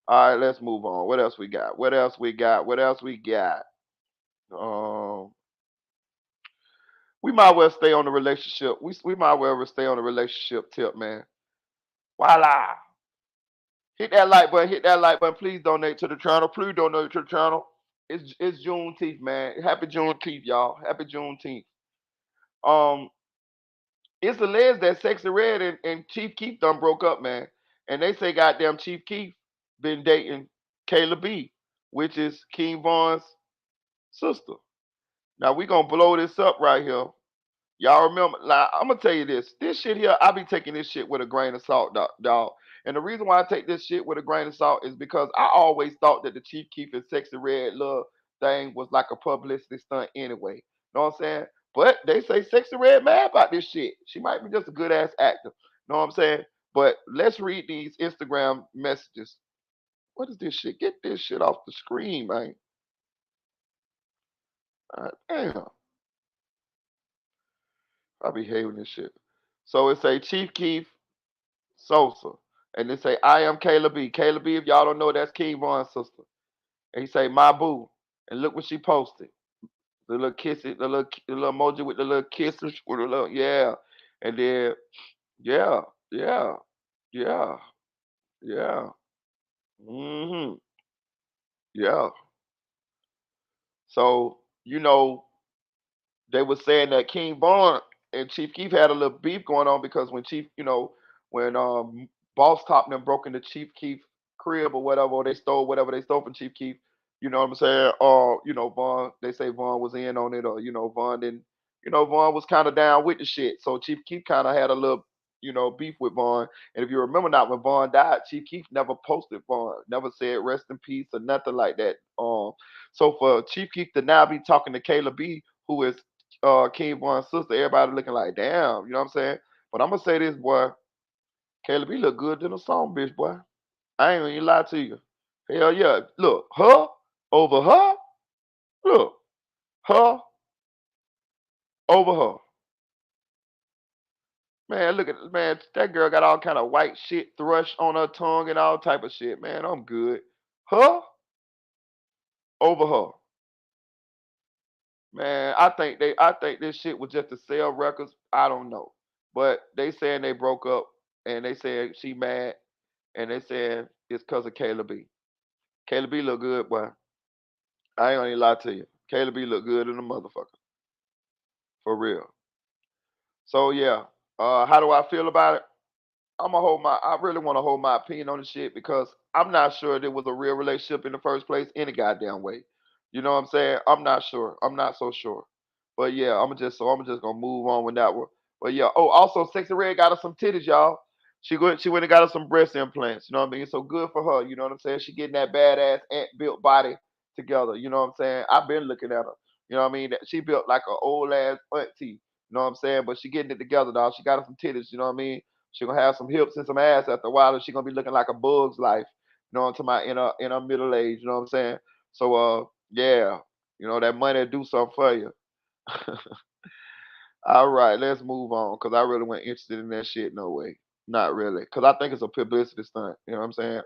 All right, let's move on. What else we got? What else we got? What else we got? Um, we might well stay on the relationship. We might well stay on the relationship tip, man. Voila. Hit that like button. Hit that like button. Please donate to the channel. Please donate to the channel. It's Juneteenth, man. Happy Juneteenth, y'all. Happy Juneteenth. Um, it's alleged that Sexy Red and Chief Keef done broke up, man. And they say goddamn Chief Keef been dating Kayla B, which is King Von's sister. Now we gonna blow this up right here. Y'all remember? Like, I'm gonna tell you this. This shit here, I be taking this shit with a grain of salt, dog. And the reason why I take this shit with a grain of salt is because I always thought that the Chief Keef and Sexy Red love thing was like a publicity stunt anyway. Know what I'm saying? But they say Sexy Red mad about this shit. She might be just a good ass actor. Know what I'm saying? But let's read these Instagram messages. What is this shit? Get this shit off the screen, man. Damn. I be hating this shit. So it say Chief Keef Sosa. And they say, I am Kayla B. Kayla B, if y'all don't know, that's King Von's sister. And he say, "My boo," and look what she posted. The little kissy, the little emoji with the little kisses, with the little yeah, and then yeah, yeah, yeah, yeah, yeah. So they were saying that King Von and Chief Keef had a little beef going on because when when Boss Top and them broke into Chief Keef crib or whatever, or they stole whatever they stole from Chief Keef, you know what I'm saying? Or Von, they say Von was in on it, or Von didn't. Von was kind of down with the shit, so Chief Keef kind of had a little beef with Von. And if you remember, not when Von died, Chief Keef never posted Von, never said rest in peace or nothing like that. So for Chief Keef to now be talking to Kayla B, who is King Von's sister, everybody looking like, damn, you know what I'm saying? But I'm gonna say this, boy, Caleb, he look good in a song, bitch, boy. I ain't gonna even lie to you. Hell yeah. Look, her over her. Look, her over her. Man, look at man, that girl got all kind of white shit thrush on her tongue and all type of shit. Man, I'm good. Her over her. Man, I think this shit was just to sell records. I don't know. But they saying they broke up and they said she mad and they saying it's cause of Kayla B. Kayla B look good, boy. I ain't gonna even lie to you. Kayla B look good in a motherfucker. For real. So yeah. How do I feel about it? I really want to hold my opinion on the shit because I'm not sure there was a real relationship in the first place any goddamn way. You know what I'm saying? I'm not sure. I'm not so sure. But yeah, I'm just gonna move on with that one. But yeah, oh also Sexy Red got her some titties, y'all. She went and got her some breast implants, you know what I mean? So good for her, you know what I'm saying? She getting that badass ant built body together, you know what I'm saying? I've been looking at her. You know what I mean? She built like an old ass auntie, you know what I'm saying? But she getting it together, dog. She got her some titties, you know what I mean? She gonna have some hips and some ass after a while, and she gonna be looking like a bug's life. You know what I'm talking about in her middle age. You know what I'm saying? So yeah, that money will do something for you. All right, let's move on because I really wasn't interested in that shit. No way, not really, because I think it's a publicity stunt. You know what I'm saying?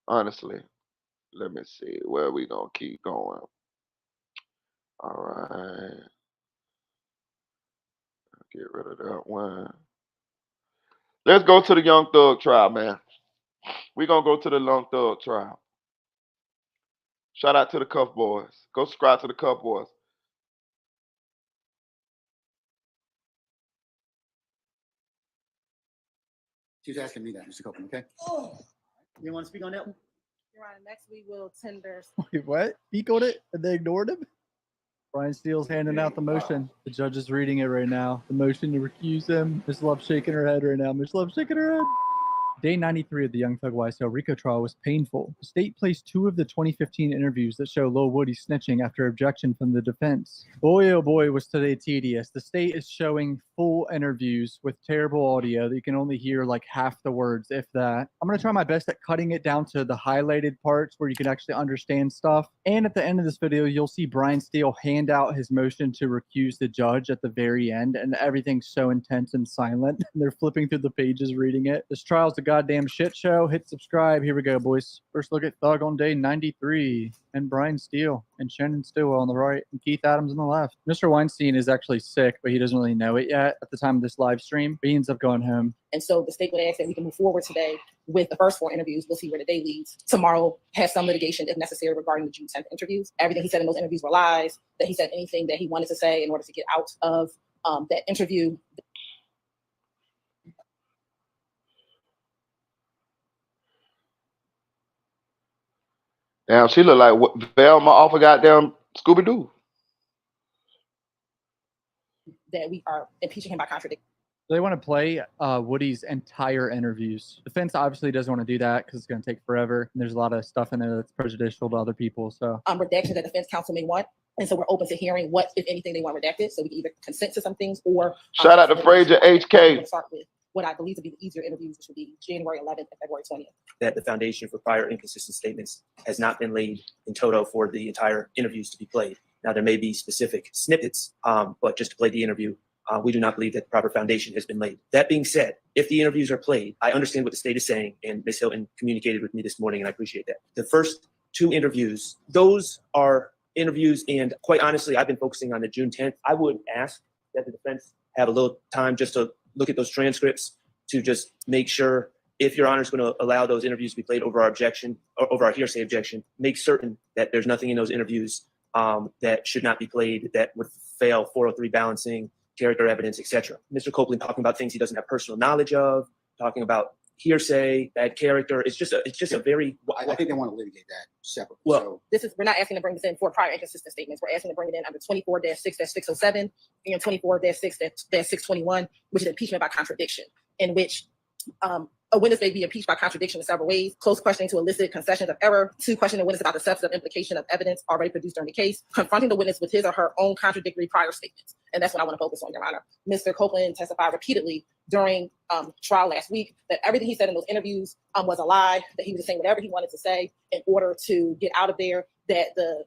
Honestly, let me see where we gonna keep going. All right, get rid of that one. Let's go to the Young Thug trial, man. We gonna go to the Young Thug trial. Shout out to the Cuff Boys. Go subscribe to the Cuff Boys. She was asking me that, Mr. Copeland, okay? You want to speak on that one? Your Honor, next we will tender. Wait, what? Speak on it? And they ignored him? Brian Steele's handing out the motion. The judge is reading it right now. The motion to recuse him. Miss Love shaking her head right now. Miss Love shaking her head. Day 93 of the Young Thug YSL RICO trial was painful. The state placed 2 of the 2015 interviews that show Lil Woody snitching after objection from the defense. Boy, oh boy, was today tedious. The state is showing full interviews with terrible audio that you can only hear like half the words, if that. I'm going to try my best at cutting it down to the highlighted parts where you can actually understand stuff. And at the end of this video, you'll see Brian Steele hand out his motion to recuse the judge at the very end, and everything's so intense and silent. They're flipping through the pages reading it. This trial's a goddamn shit show. Hit subscribe. Here we go, boys. First look at Thug on day 93 and Brian Steele and Shannon Stillwell on the right and Keith Adams on the left. Mr. Weinstein is actually sick, but he doesn't really know it yet at the time of this live stream. But he ends up going home. And so the state would ask that we can move forward today with the first 4 interviews. We'll see where the day leads. Tomorrow, have some litigation if necessary regarding the June 10th interviews. Everything he said in those interviews were lies, that he said anything that he wanted to say in order to get out of that interview. Damn, she look like Velma off of goddamn Scooby Doo. That we are impeaching him by contradiction. They want to play Woody's entire interviews. Defense obviously doesn't want to do that because it's going to take forever. And there's a lot of stuff in it that's prejudicial to other people. So redactions that defense counsel may want. And so we're open to hearing what, if anything, they want redacted. So we can either consent to some things or shout out to Frazier HK. Start with what I believe to be the easier interviews, which would be January 11th and February 20th. That the foundation for prior inconsistent statements has not been laid in toto for the entire interviews to be played. Now, there may be specific snippets, but just to play the interview, we do not believe that the proper foundation has been laid. That being said, if the interviews are played, I understand what the state is saying, and Ms. Hilton communicated with me this morning, and I appreciate that. The first 2 interviews. Those are interviews, and quite honestly, I've been focusing on the June 10th. I would ask that the defense have a little time just to look at those transcripts to just make sure, if Your Honor is going to allow those interviews to be played over our objection, or over our hearsay objection, make certain that there's nothing in those interviews that should not be played, that would fail 403 balancing, character evidence, etc. Mr. Copeland talking about things he doesn't have personal knowledge of, talking about hearsay, bad character. It's just a very. I think they want to litigate that separately. Well, So we're not asking to bring this in for prior inconsistent statements. We're asking to bring it in under 24-6-607 and 24-6-621, which is impeachment by contradiction, in which a witness may be impeached by contradiction in several ways: close questioning to elicit concessions of error, 2, questioning the witness about the substance of implication of evidence already produced during the case, confronting the witness with his or her own contradictory prior statements. And that's what I want to focus on, Your Honor. Mr. Copeland testified repeatedly during trial last week that everything he said in those interviews was a lie, that he was just saying whatever he wanted to say in order to get out of there, that the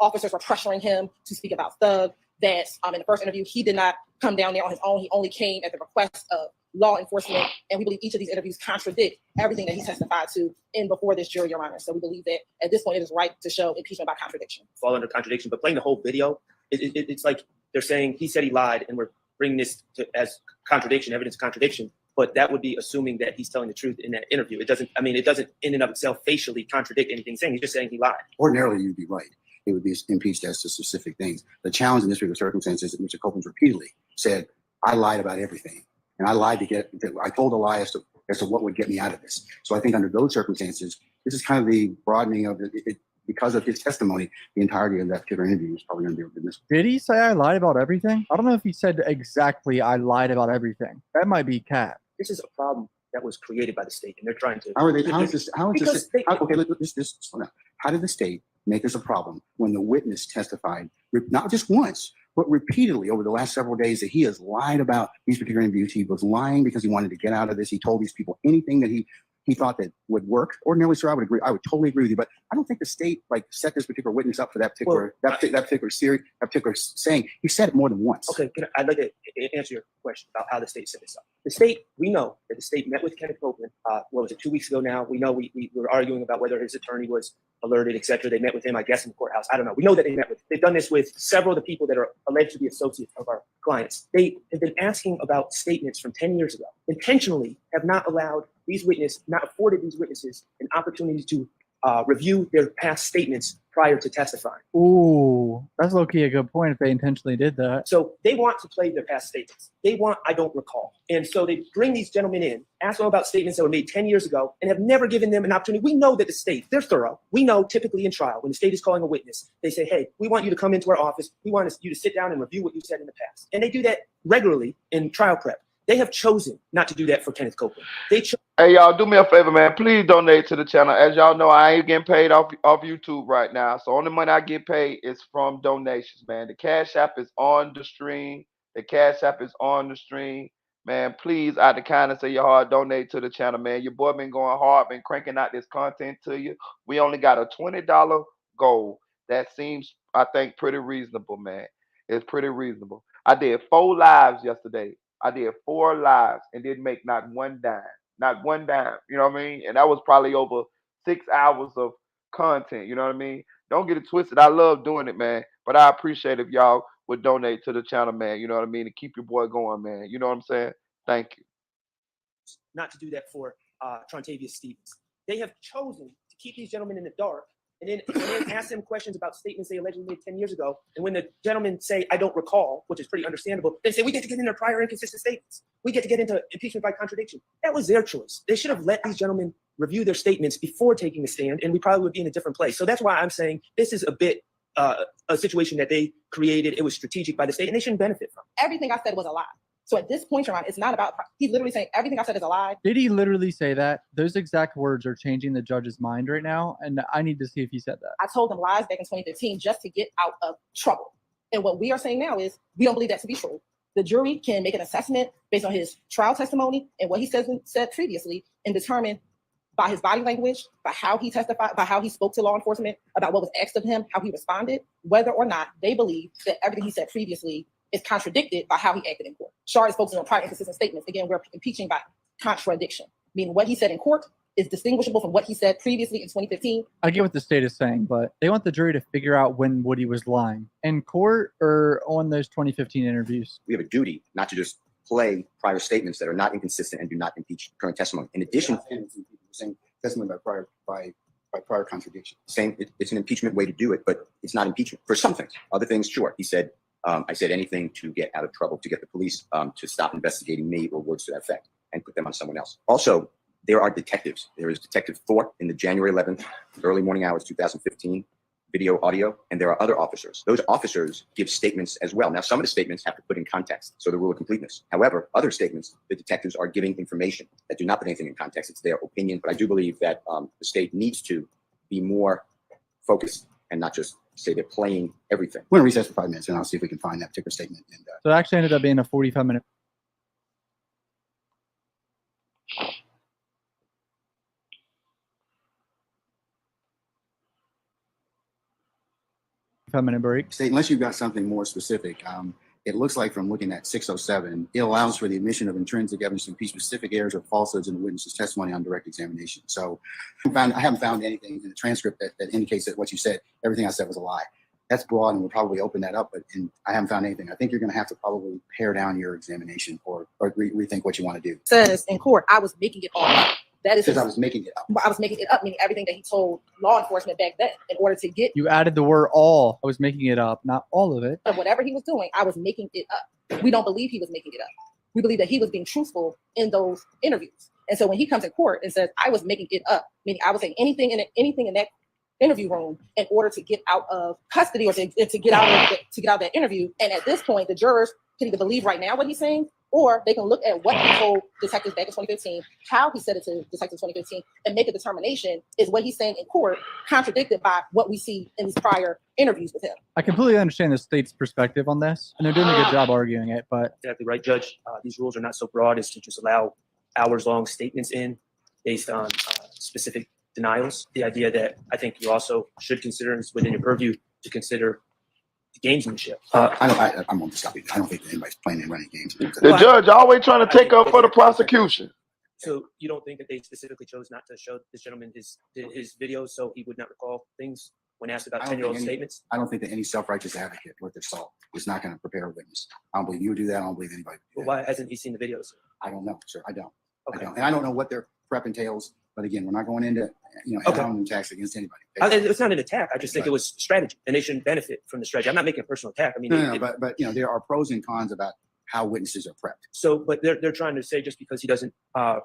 officers were pressuring him to speak about Thug, that in the first interview, he did not come down there on his own. He only came at the request of law enforcement, and we believe each of these interviews contradict everything that he testified to in before this jury, Your Honor. So we believe that at this point it is right to show impeachment by contradiction. Fall under contradiction, but playing the whole video, it's like they're saying he said he lied, and we're bringing this as contradiction, evidence of contradiction. But that would be assuming that he's telling the truth in that interview. It doesn't in and of itself facially contradict anything he's saying. He's just saying he lied. ordinarily, you'd be right. It would be impeached as to specific things. The challenge in this particular circumstance is that Mr. Copeland repeatedly said, "I lied about everything, and I lied I told a lie as to what would get me out of this." So I think under those circumstances, this is kind of the broadening of it. Because of his testimony, the entirety of that particular interview is probably going to be missed. Did he say I lied about everything? I don't know if he said exactly I lied about everything. That might be cap. This is a problem that was created by the state, and they're trying to. How did the state make this a problem when the witness testified, not just once, but repeatedly over the last several days, that he has lied about these particular interviews? He was lying because he wanted to get out of this. He told these people anything that he thought that would work. Ordinarily, sir, I would agree. I would totally agree with you. But I don't think the state set this particular witness up for that particular saying. He said it more than once. Okay, I'd like to answer your question about how the state set this up. The state, we know that the state met with Kenneth Copeland. What was it, 2 weeks ago now? We know we were arguing about whether his attorney was alerted, etc. They met with him, I guess, in the courthouse. I don't know. We know that they met with. They've done this with several of the people that are alleged to be associates of our clients. They have been asking about statements from 10 years ago. Intentionally, have not allowed these witnesses, not afforded these witnesses an opportunity to review their past statements prior to testifying. Ooh, that's low-key a good point if they intentionally did that. So they want to play their past statements. They want, I don't recall. And so they bring these gentlemen in, ask them about statements that were made 10 years ago, and have never given them an opportunity. We know that the state, they're thorough. We know typically in trial, when the state is calling a witness, they say, hey, we want you to come into our office. We want you to sit down and review what you said in the past. And they do that regularly in trial prep. They have chosen not to do that for Kenneth Copeland. Hey, y'all, do me a favor, man. Please donate to the channel. As y'all know, I ain't getting paid off YouTube right now. So only money I get paid is from donations, man. The Cash App is on the stream. Man, please, out of the kindness of your heart, donate to the channel, man. Your boy been going hard, been cranking out this content to you. We only got a $20 goal. That seems, I think, pretty reasonable, man. It's pretty reasonable. I did 4 lives yesterday. I did 4 lives and didn't make not one dime. Not one dime. You know what I mean? And that was probably over 6 hours of content. You know what I mean? Don't get it twisted. I love doing it, man. But I appreciate if y'all would donate to the channel, man. You know what I mean? To keep your boy going, man. You know what I'm saying? Thank you. Not to do that for Trontavious Stevens. They have chosen to keep these gentlemen in the dark and then ask them questions about statements they allegedly made 10 years ago. And when the gentlemen say, I don't recall, which is pretty understandable, they say, we get to get into prior inconsistent statements. We get to get into impeachment by contradiction. That was their choice. They should have let these gentlemen review their statements before taking a stand, and we probably would be in a different place. So that's why I'm saying this is a bit a situation that they created. It was strategic by the state, and they shouldn't benefit from it. Everything I said was a lie. So at this point, Your Honor, it's not about, he's literally saying everything I said is a lie. Did he literally say that? Those exact words are changing the judge's mind right now, and I need to see if he said that. I told them lies back in 2015 just to get out of trouble. And what we are saying now is we don't believe that to be true. The jury can make an assessment based on his trial testimony and what he said previously and determine by his body language, by how he testified, by how he spoke to law enforcement, about what was asked of him, how he responded, whether or not they believe that everything he said previously is contradicted by how he acted in court. Shar is focusing on prior inconsistent statements. Again, we're impeaching by contradiction, meaning what he said in court is distinguishable from what he said previously in 2015. I get what the state is saying, but they want the jury to figure out when Woody was lying in court or on those 2015 interviews. We have a duty not to just play prior statements that are not inconsistent and do not impeach current testimony. In addition, saying testimony by prior contradiction. It's an impeachment way to do it, but it's not impeachment for some things. Other things, sure. He said, I said anything to get out of trouble, to get the police to stop investigating me, or words to that effect, and put them on someone else. Also, there are detectives. There is Detective Thorpe in the January 11th, early morning hours, 2015, video, audio, and there are other officers. Those officers give statements as well. Now, some of the statements have to put in context, so the rule of completeness. However, other statements, the detectives are giving information that do not put anything in context. It's their opinion, but I do believe that the state needs to be more focused and not just say they're playing everything. We're going to recess for 5 minutes, and I'll see if we can find that particular statement. And, So it actually ended up being a 45-minute. Five-minute break. State, unless you've got something more specific, it looks like from looking at 607, it allows for the admission of intrinsic evidence to impeach specific errors or falsehoods in the witness's testimony on direct examination. So I haven't found anything in the transcript that indicates that what you said, everything I said was a lie. That's broad, and we'll probably open that up, but I haven't found anything. I think you're going to have to probably pare down your examination or rethink what you want to do. Says in court, I was making it all up. That is, Says I was making it up. I was making it up, meaning everything that he told law enforcement back then in order to get. You added the word all. I was making it up, not all of it. Whatever he was doing, I was making it up. We don't believe he was making it up. We believe that he was being truthful in those interviews. And so when he comes in court and says, I was making it up, meaning I was saying anything in that interview room in order to get out of custody or to get out of that interview. And at this point, the jurors can either believe right now what he's saying, or they can look at what he told detectives back in 2015, how he said it to detectives in 2015, and make a determination, is what he's saying in court contradicted by what we see in these prior interviews with him. I completely understand the state's perspective on this, and they're doing a good job arguing it, but... Exactly right, Judge. These rules are not so broad as to just allow hours-long statements in based on specific denials. The idea that I think you also should consider, and it's within your purview, to consider the gamesmanship. I won't stop you. I don't think that anybody's playing and running games. The judge always trying to take up for the prosecution. So you don't think that they specifically chose not to show this gentleman his videos so he would not recall things when asked about 10-year-old statements? I don't think that any self-righteous advocate worth their salt is not going to prepare a witness. I don't believe you would do that. I don't believe anybody would do that. Well, why hasn't he seen the videos? I don't know, sir. I don't. Okay. I don't. And I don't know what their prep entails. But again, we're not going into Okay. attacks against anybody. It's not an attack. I just think it was strategy, and they shouldn't benefit from the strategy. I'm not making a personal attack. I mean, but there are pros and cons about how witnesses are prepped. So, but they're trying to say just because he doesn't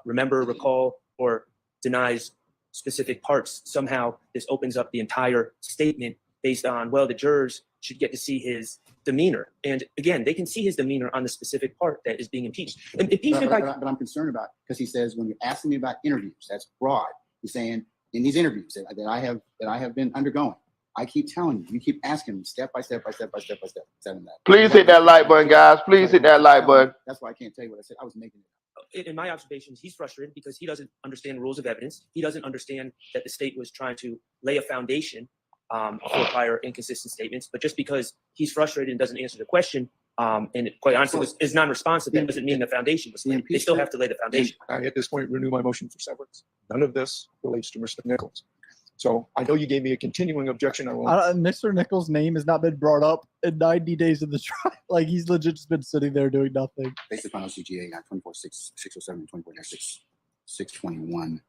remember, recall, or denies specific parts, somehow this opens up the entire statement based on, well, the jurors should get to see his demeanor. And again, they can see his demeanor on the specific part that is being impeached. And impeachment but I'm concerned about, because he says when you're asking me about interviews, that's broad. He's saying in these interviews that I have been undergoing, I keep telling you, you keep asking me step by step. Please hit that like button, guys. Please hit that like button. That's why I can't tell you what I said. I was making it up. In my observations, he's frustrated because he doesn't understand rules of evidence. He doesn't understand that the state was trying to lay a foundation for prior inconsistent statements. But just because he's frustrated and doesn't answer the question, and quite honestly is non-responsive, that doesn't mean the foundation was laid. They still have to lay the foundation. I, at this point, renew my motion for severance. None of this relates to Mr. Nichols. So I know you gave me a continuing objection. Mr. Nichols' name has not been brought up in 90 days of the trial. Like, he's legit just been sitting there doing nothing. Based upon OCGA 24-607 and 24-621.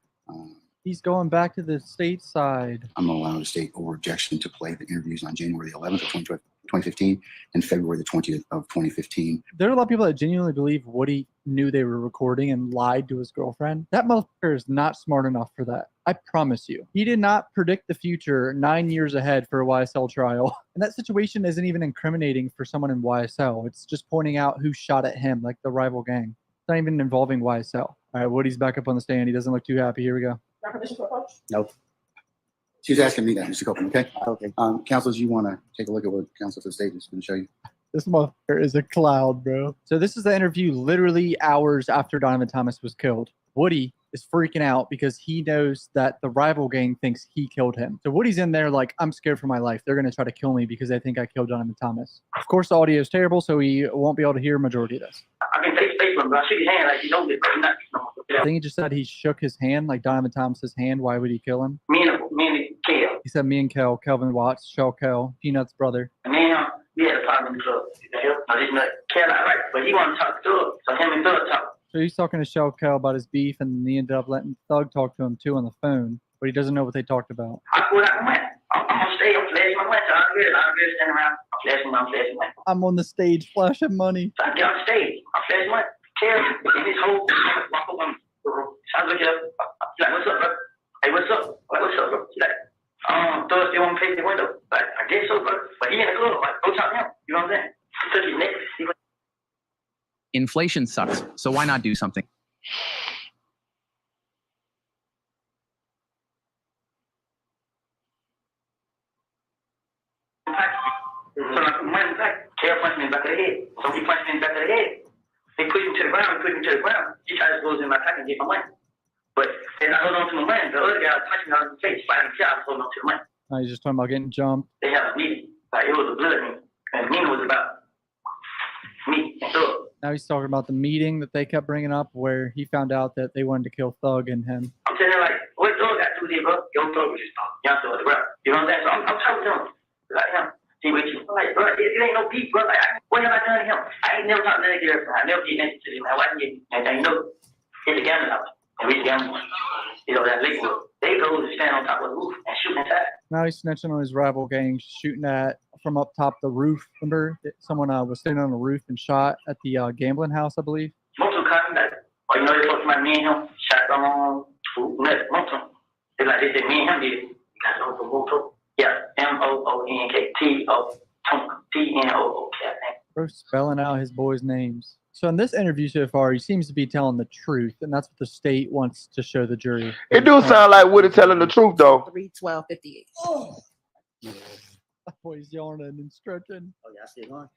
He's going back to the state side. I'm going to allow the state over objection to play the interviews on January the 11th of 2015 and February the 20th of 2015. There are a lot of people that genuinely believe Woody knew they were recording and lied to his girlfriend. That motherfucker is not smart enough for that. I promise you. He did not predict the future 9 years ahead for a YSL trial. And that situation isn't even incriminating for someone in YSL. It's just pointing out who shot at him, like the rival gang. It's not even involving YSL. All right, Woody's back up on the stand. He doesn't look too happy. Here we go. Permission to approach? No. She's asking me that, Mr. Copeland, okay? Okay. Counsels, you want to take a look at what counsel for the state is going to show you? This motherfucker is a clown, bro. So this is the interview literally hours after Donovan Thomas was killed. Woody is freaking out because he knows that the rival gang thinks he killed him. So Woody's in there like, I'm scared for my life. They're going to try to kill me because they think I killed Donovan Thomas. Of course, the audio is terrible, so he won't be able to hear a majority of this. I can take a statement, but I see your hand like you know this, but you're not. I think he just said he shook his hand, like Donovan Thomas's hand. Why would he kill him? Me and Kel. He said me and Kel, Kelvin Watts, Shell Kel, Peanut's brother. Me and him, we had a problem in the club. Kel not right, but he want to talk to Thug, so him and Thug talk. So he's talking to Shell Kel about his beef, and then he ended up letting Thug talk to him too on the phone, but he doesn't know what they talked about. I pulled out my money. I'm on stage, I'm flashing my money. So I'm standing around, I'm flashing money. I'm on the stage flashing money. So I get on stage, I'm flashing money. Kel, in his whole walk over me. So I look at him, he's like, what's up, bro? Hey, what's up? Like, what's up, bro? He's like, Thug still want to pay the window. Like, I guess so, bro. But he in the club, like, go talk to him. You know what I'm saying? He took his neck. Inflation sucks, so why not do something? So like, money back. Kel punched me in the back of the head. So he punched me in the back of the head. He pushed me to the ground. He tried to go in my pocket and get my money. But then I held on to my money. The other guy punched me out in the face. Fighting the I was holding on to the money. Now he's just talking about getting jumped. They had a meeting. Like, it was a blood meeting. And the meeting was about me and Thug. Now he's talking about the meeting that they kept bringing up where he found out that they wanted to kill Thug and him. I'm telling him, like, what Thug got to do with it, bro? Yo, Thug was just talking. Young Thug, bro. You know what I'm saying? So I'm talking to him. Like, him. See what you like, bro? It ain't no beef, bro. Like, what have I done to him? I ain't never talked to that girl. I never did anything to him. I wasn't getting anything. You know, it's a gambling house. And we gamble. You know, that Lakewood. They go to stand on top of the roof and shoot inside. Now he's snitching on his rival gang, shooting at from up top the roof. Remember, someone was standing on the roof and shot at the gambling house, I believe. Most of them come back. Or you know, they talked about me and him. Shot on nuts. Most of them. They said me and him did it. You guys know the Moto? Yeah. MOONKTO. TNOOK. Bro, spelling out his boys' names. So in this interview so far, he seems to be telling the truth, and that's what the state wants to show the jury. It do sound like Woody telling the truth, though. 3/12/58. Oh. That boy's yawning and stretching. Oh, yeah, I see it going.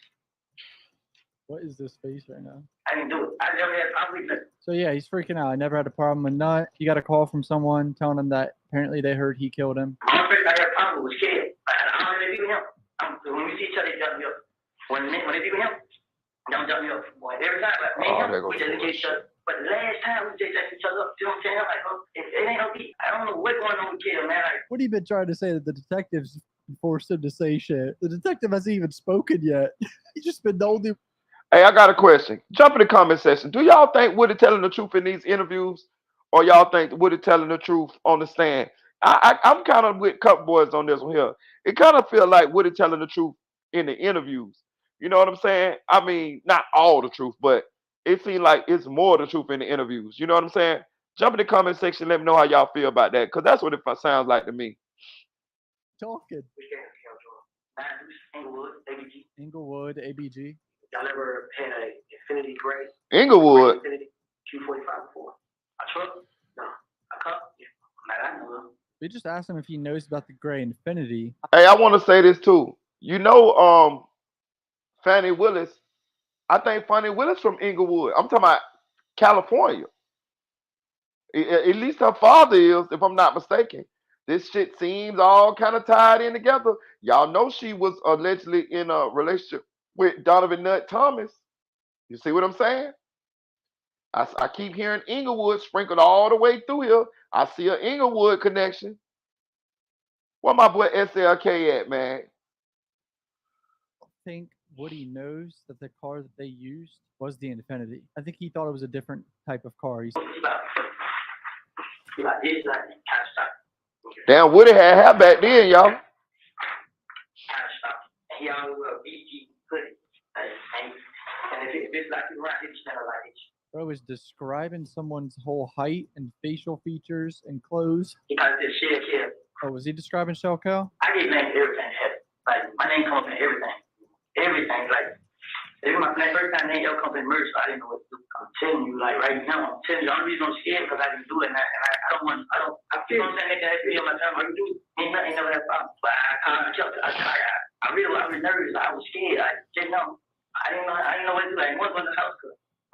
What is this face right now? I didn't do it. I never had a problem with it. So yeah, he's freaking out. I never had a problem with Nut. He got a call from someone telling him that apparently they heard he killed him. My first I had a problem with Kel. I don't really be with him. When we see each other, they dump me up. When they be with him, don't dump me up. Boy, every time, like, me and him, we just get each other. But the last time, we just set each other up. You know what I'm saying? I'm like, oh, it ain't no beat. I don't know what's going on with Kel, man. Like, What have you been trying to say that the detectives forced him to say shit? The detective hasn't even spoken yet. He just been holding. Hey, I got a question. Jump in the comment section. Do y'all think Woody telling the truth in these interviews, or y'all think Woody telling the truth on the stand? I'm kind of with Cup Boys on this one here. It kind of feel like Woody telling the truth in the interviews. You know what I'm saying? I mean, not all the truth, but it seems like it's more the truth in the interviews. You know what I'm saying? Jump in the comment section. Let me know how y'all feel about that, because that's what it sounds like to me. Talking. Inglewood, Inglewood, ABG. Y'all ever had a Infinity Gray? Inglewood. Infinity 245 before? A truck? No. A cup? Yeah. Not I know of. We just asked him if he knows about the gray Infinity. Hey, I want to say this too. You know, Fannie Willis. I think Fannie Willis from Inglewood. I'm talking about California. At least her father is, if I'm not mistaken. This shit seems all kind of tied in together. Y'all know she was allegedly in a relationship with Donovan Nut Thomas. You see what I'm saying? I keep hearing Inglewood sprinkled all the way through here. I see an Inglewood connection. Where my boy SLK at, man? I think Woody knows that the car that they used was the Infinity. I think he thought it was a different type of car. Damn, Woody had hair back then, y'all. He always wear a BG hoodie. And if it's like you right, it's never like it. Bro was describing someone's whole height and facial features and clothes. He got this shit here. Oh, was he describing Shell Kel? I get named everything. Like, my name comes from everything. Everything. Like, even my first time name ever comes in merch, so I didn't know what to do. I'm telling you, like, right now, I'm telling you, the only reason I'm scared because I didn't do it. And I feel what I'm saying, that video my time, you do it, ain't never had a problem. But I was nervous. I was scared. I didn't know. I didn't know what to do. Like, once on the house,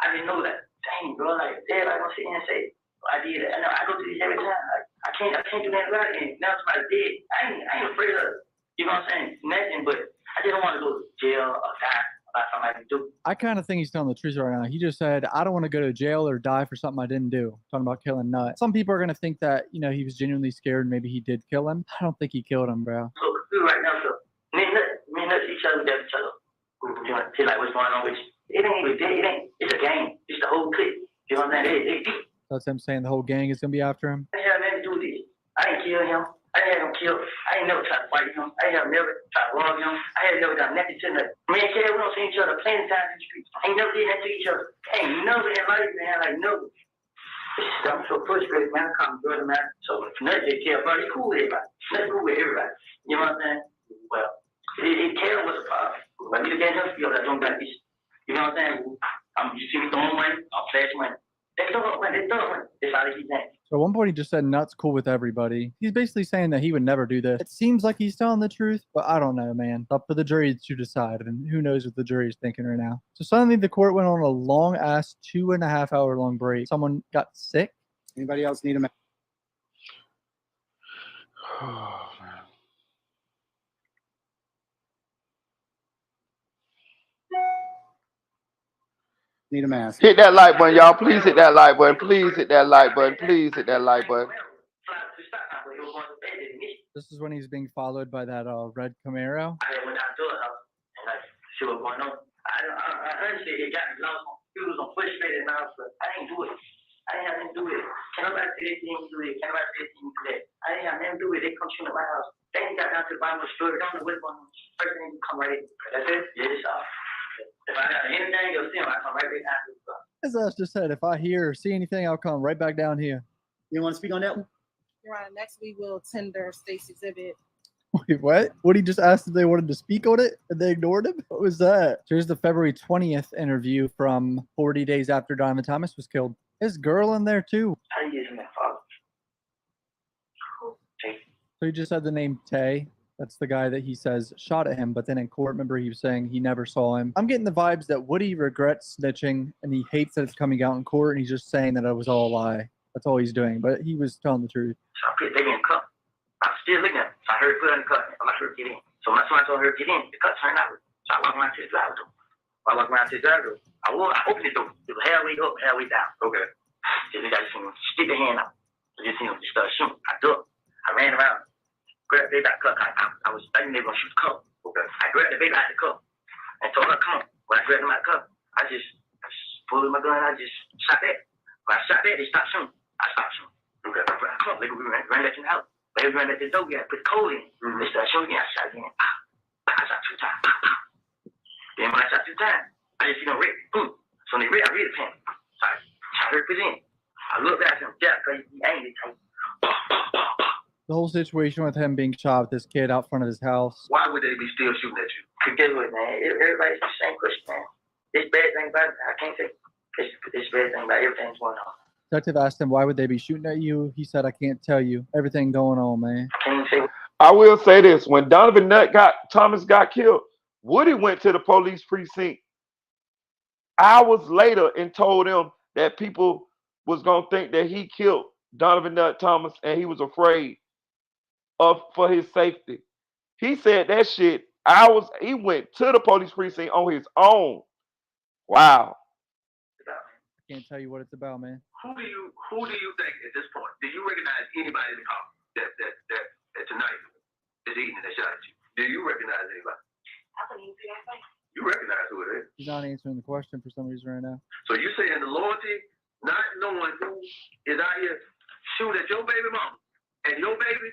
I didn't know that. Dang, bro, like, Dad, I'm sit here and say, I did it. I go through this every time. Like, I can't do that right. And now somebody did. I ain't afraid of, you know what I'm saying, nothing, but I just don't want to go to jail or die. somebody to do. I kind of think he's telling the truth right now. He just said, I don't want to go to jail or die for something I didn't do. Talking about killing Nut. Some people are going to think that, you know, he was genuinely scared and maybe he did kill him. I don't think he killed him, bro. So right now, so me and Nut see each other, get each other. You know, see like what's going on with you. It ain't, it's a game. It's the whole clip. You know what I'm saying? That's him saying the whole gang is going to be after him. I ain't had nothing to do with this. I ain't kill him. I ain't had him killed. I ain't never tried to fight him. I ain't never tried to rob him. I ain't never done nothing to him. Me and Kelly, we don't see each other plenty of times in the streets. I ain't never did that to each other. Ain't never in life, man. Like, never. I'm so frustrated, man. I come brother, man. So, Nut just care, bro. He cool with everybody. Nut cool with everybody. You know what I'm saying? Well, Kelly was a problem. But me to get him feel that don't got this. You know what I'm saying? You see me throwing money, I'll flash money. They throw money, they throw money. That's how they keep that. So at one point he just said Nut's cool with everybody. He's basically saying that he would never do this. It seems like he's telling the truth, but I don't know, man. It's up for the jury to decide, and who knows what the jury is thinking right now. So suddenly the court went on a long-ass 2.5 hour long break. Someone got sick. Anybody else need a Oh, man. Need a mask. Hit that like button, y'all. Please hit that like button. Please hit that like button. Please hit that like button. This is when he's being followed by that red Camaro. I went down to her house and like see what's going on. I honestly it got me lost. He was on frustrated and I was like, I ain't do it. I ain't have nothing to do with it. Can't nobody say they didn't do it. Can't nobody say they didn't do that. I ain't have nothing to do with it. They come shooting at my house. They ain't got down to the bottom of the story. Don't know what's going on. First thing you come right in. That's it? Yeah, that's all. If I got anything, you'll see him. I come right back down to the stuff. As I just said, if I hear or see anything, I'll come right back down here. You want to speak on that one? Your Honor, next we will tender State's exhibit. Wait, what? What, he just asked if they wanted to speak on it and they ignored him? What was that? So here's the February 20th interview from 40 days after Donovan Thomas was killed. His girl in there too. How you using that father? So he just said the name Tay. That's the guy that he says shot at him, but then in court, remember he was saying he never saw him. I'm getting the vibes that Woody regrets snitching and he hates that it's coming out in court and he's just saying that it was all a lie. That's all he's doing, but he was telling the truth. So I put the baby in the cup. I'm still looking at it. So I heard her put her in the cup. I'm like, her get in. So my son told her to get in. The cup turned out. So I walked around to the driver door. I opened the door. It was halfway up, halfway down. Okay. So the guy just stick the hand out. I just seen him just start shooting. I ducked. I ran around. Grabbed the baby out the cup. I was thinking they were going to shoot the cup. Okay. I grabbed the baby out the cup and told her, come on. When I grabbed him out the cup, I just pulled my gun and I just shot that. When I shot that, they stopped shooting. I stopped shooting. Okay. I come on, we ran back in the house. They ran back to the door, we had to put coal in. They started shooting again. I shot again. I shot 2 times. Then when I shot 2 times, I just see them red. Boom. So when they red, I read the pen. So I shot her put in. I looked at him, yeah, because he angry. The whole situation with him being shot with this kid out front of his house. Why would they be still shooting at you? Cause guess what, man? Everybody's the same question, man. This bad thing about it, I can't say. This bad thing about everything's going on. Detective asked him, why would they be shooting at you? He said, I can't tell you. Everything going on, man. I can't say. I will say this. When Donovan Thomas got killed, Woody went to the police precinct hours later and told them that people was going to think that he killed Donovan Thomas and he was afraid for his safety. He said that shit hours. He went to the police precinct on his own. Wow. I can't tell you what it's about, man. Who do you think at this point? Do you recognize anybody in the car that tonight, this evening, that shot at you? Do you recognize anybody? I couldn't even see that face. You recognize who it is? He's not answering the question for some reason right now. So you saying the loyalty, not knowing who is out here shooting at your baby mama and your baby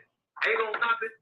ain't gonna stop it?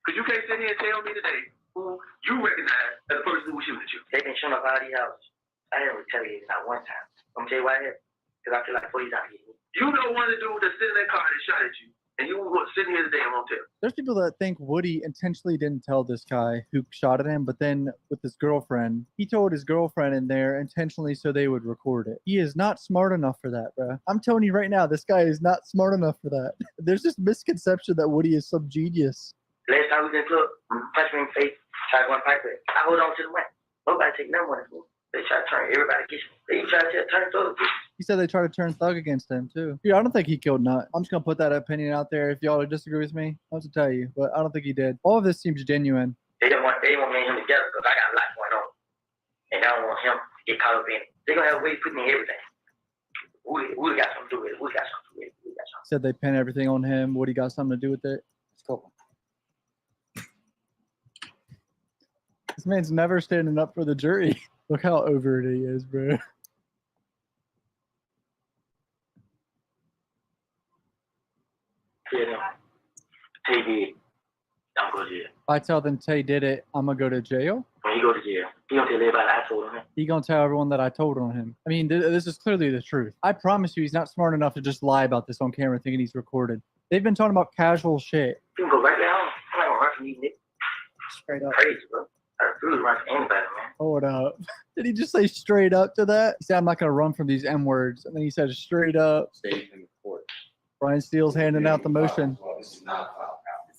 Because you can't sit here and tell me today who you recognize as the person who was shooting at you. They've been shooting up all these houses. I didn't retaliate not one time. I'm gonna tell you why I have. Because I feel like police out here. You know one of the dudes that sit in that car that shot at you, and you were sitting here today and won't tell. There's people that think Woody intentionally didn't tell this guy who shot at him, but then with his girlfriend, he told his girlfriend in there intentionally so they would record it. He is not smart enough for that, bro. I'm telling you right now, this guy is not smart enough for that. There's this misconception that Woody is some genius. Last time we was in the club, punch me in the face, try to go and fight with it. I hold on to the mic. Nobody take no one. They try to turn everybody against me. They try to turn thug against me. He said they tried to turn thug against him too. Dude, I don't think he killed Nut. I'm just gonna put that opinion out there. If y'all disagree with me, I'll have to tell you, but I don't think he did. All of this seems genuine. They don't want me and him together because I got a lot going on. want him to get caught up in it. They're gonna have a way of putting in everything. Woody got something to do with it. Woody got something to do with it. Said they pin everything on him. Woody got something to do with it. It's cool. This man's never standing up for the jury. Look how over it he is, bro. Yeah, Tay did. I'm going to jail. If I tell them Tay did it, I'm gonna go to jail. When he go to jail, he gonna tell everybody I told him. He gonna tell everyone that I told on him. I mean, this is clearly the truth. I promise you, he's not smart enough to just lie about this on camera thinking he's recorded. They've been talking about casual shit. You can go right there home. I'm not gonna run from these niggas. Straight up. Crazy, bro. I refuse to run from anybody, man. Hold up. Did he just say straight up to that? He said, I'm not gonna run from these M words. And then he said straight up. Stay in the court. Brian Steele's handing out the motion. Well, this is not a file copy.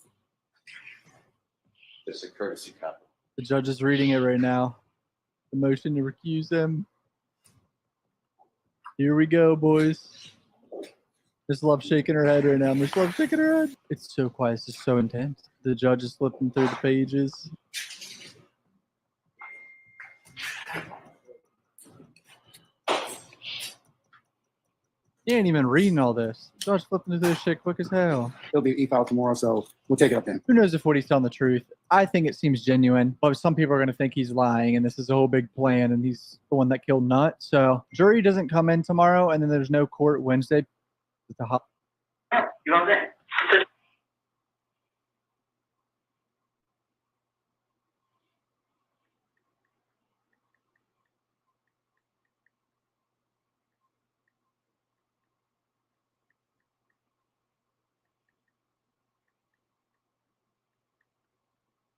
It's a courtesy copy. The judge is reading it right now. The motion to recuse him. Here we go, boys. Miss Love shaking her head right now. Miss Love shaking her head. It's so quiet. It's just so intense. The judge is flipping through the pages. He ain't even reading all this. Judge flipping through this shit quick as hell. He'll be e-filed tomorrow, so we'll take it up then. Who knows if Woody's telling the truth? I think it seems genuine, but some people are going to think he's lying, and this is a whole big plan, and he's the one that killed Nut. So jury doesn't come in tomorrow, and then there's no court Wednesday. You know what I'm saying?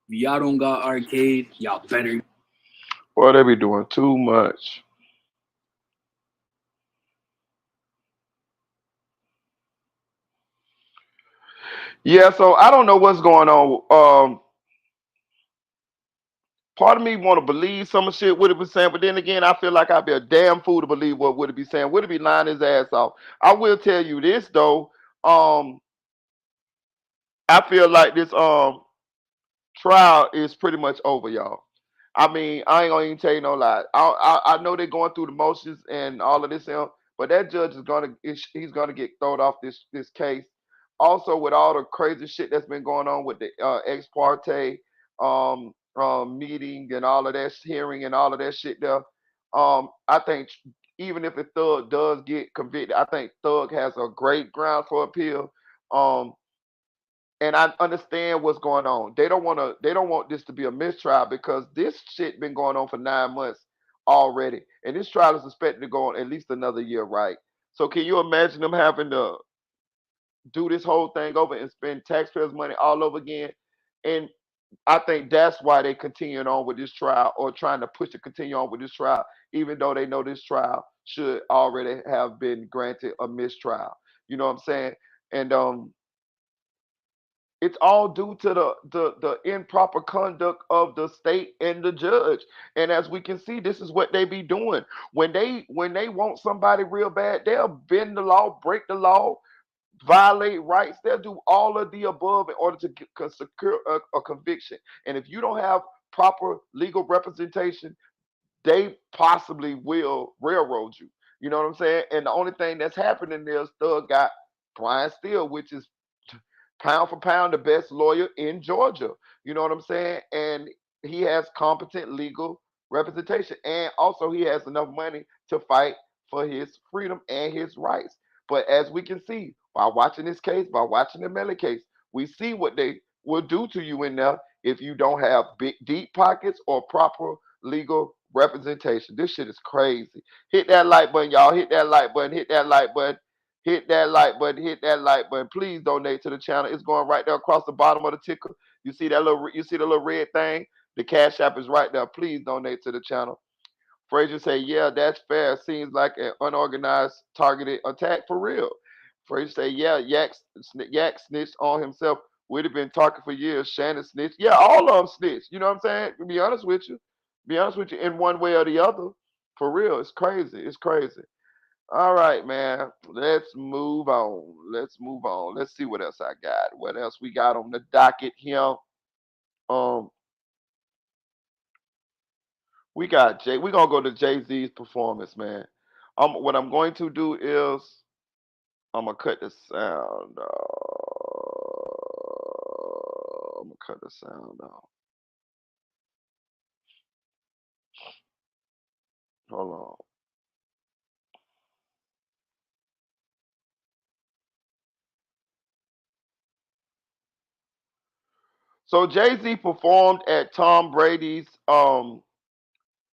If y'all don't got arcade, y'all better. Boy, they be doing too much. Yeah, so I don't know what's going on. Part of me want to believe some of the shit Woody be saying, but then again, I feel like I'd be a damn fool to believe what Woody be saying. Woody be lying his ass off. I will tell you this though. I feel like this trial is pretty much over, y'all. I mean, I ain't gonna even tell you no lie. I know they're going through the motions and all of this, but that judge he's gonna get thrown off this case. Also, with all the crazy shit that's been going on with the ex parte meeting and all of that hearing and all of that shit there, I think even if a Thug does get convicted, I think Thug has a great ground for appeal. And I understand what's going on. They don't want this to be a mistrial because this shit been going on for 9 months already. And this trial is expected to go on at least another year, right? So can you imagine them having to do this whole thing over and spend taxpayers' money all over again? And I think that's why they continuing on with this trial or trying to push to continue on with this trial, even though they know this trial should already have been granted a mistrial. You know what I'm saying? And it's all due to the improper conduct of the state and the judge. And as we can see, this is what they be doing. When they want somebody real bad, they'll bend the law, break the law, violate rights. They'll do all of the above in order to secure a conviction. And if you don't have proper legal representation, they possibly will railroad you. You know what I'm saying? And the only thing that's happening is Thug got Brian Steele, which is pound for pound the best lawyer in Georgia. You know what I'm saying? And he has competent legal representation. And also he has enough money to fight for his freedom and his rights. But as we can see, by watching this case, by watching the Melly case, we see what they will do to you in there if you don't have big deep pockets or proper legal representation. This shit is crazy. Hit that like button, y'all. Hit that like button. Hit that like button. Hit that like button. Hit that like button. Please donate to the channel. It's going right there across the bottom of the ticker. You see that little? You see the little red thing? The Cash App is right there. Please donate to the channel. Frazier say, "Yeah, that's fair. Seems like an unorganized, targeted attack for real." Frazier say, "Yeah, Yak snitched on himself. We'd have been talking for years. Shannon snitched. Yeah, all of them snitched. You know what I'm saying? To be honest with you, in one way or the other. For real, it's crazy. It's crazy." All right, man. Let's move on. Let's move on. Let's see what else I got. What else we got on the docket here? Um, We got Jay. We're gonna go to Jay-Z's performance, man. What I'm going to do is I'm gonna cut the sound off. I'm gonna cut the sound off. Hold on. So Jay-Z performed at Tom Brady's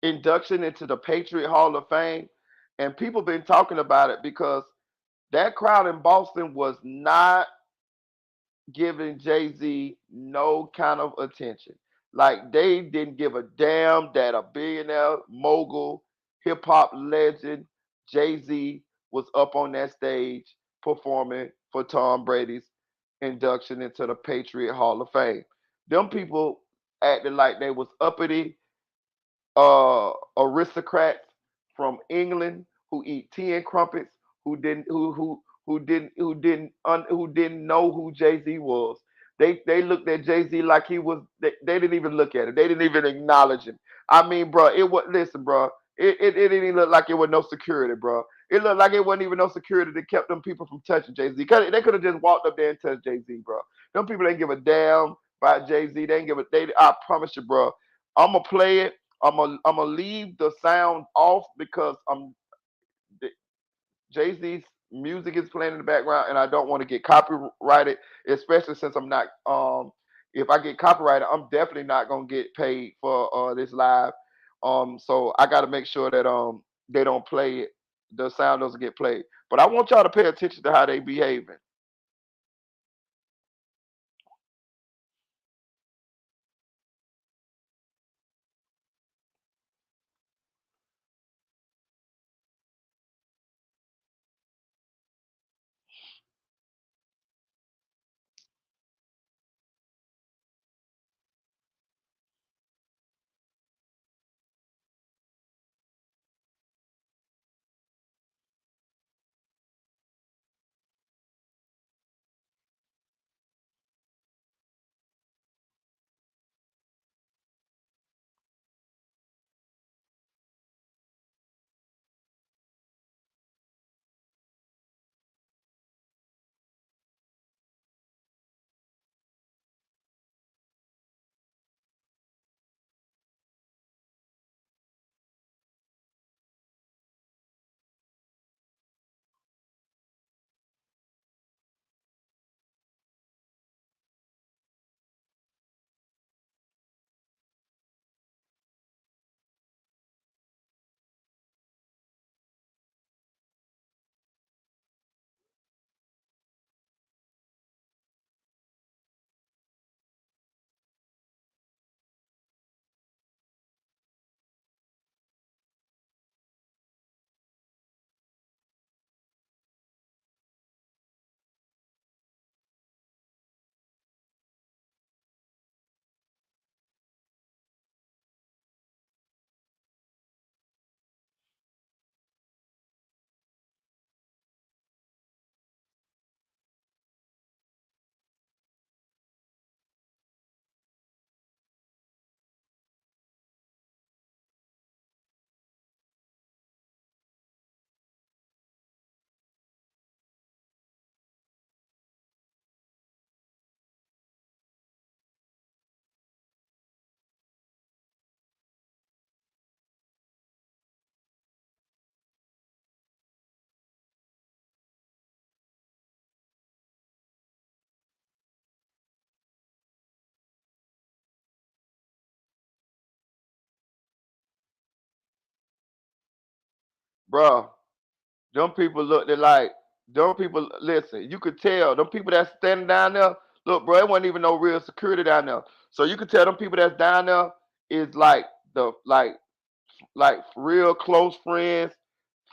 induction into the Patriot Hall of Fame, and people been talking about it because that crowd in Boston was not giving Jay-Z no kind of attention. Like they didn't give a damn that a billionaire mogul, hip hop legend, Jay-Z was up on that stage performing for Tom Brady's induction into the Patriot Hall of Fame. Them people acted like they was uppity aristocrats from England who eat tea and crumpets, who didn't know who Jay Z was. They looked at Jay Z like he was. They didn't even look at him. They didn't even acknowledge him. I mean, bro, it was listen, bro. It didn't even look like it was no security, bro. It looked like it wasn't even no security that kept them people from touching Jay Z. Cause they could have just walked up there and touched Jay Z, bro. Them people didn't give a damn about Jay Z. They didn't give a. I promise you, bro. I'ma play it. I'm gonna leave the sound off because Jay Z's music is playing in the background, and I don't want to get copyrighted, especially since I'm not. If I get copyrighted, I'm definitely not gonna get paid for this live. So I got to make sure that they don't play it. The sound doesn't get played. But I want y'all to pay attention to how they behaving. Bro, them people looked at like them people. Listen, you could tell them people that's standing down there. Look, bro, it wasn't even no real security down there. So you could tell them people that's down there is like the like real close friends,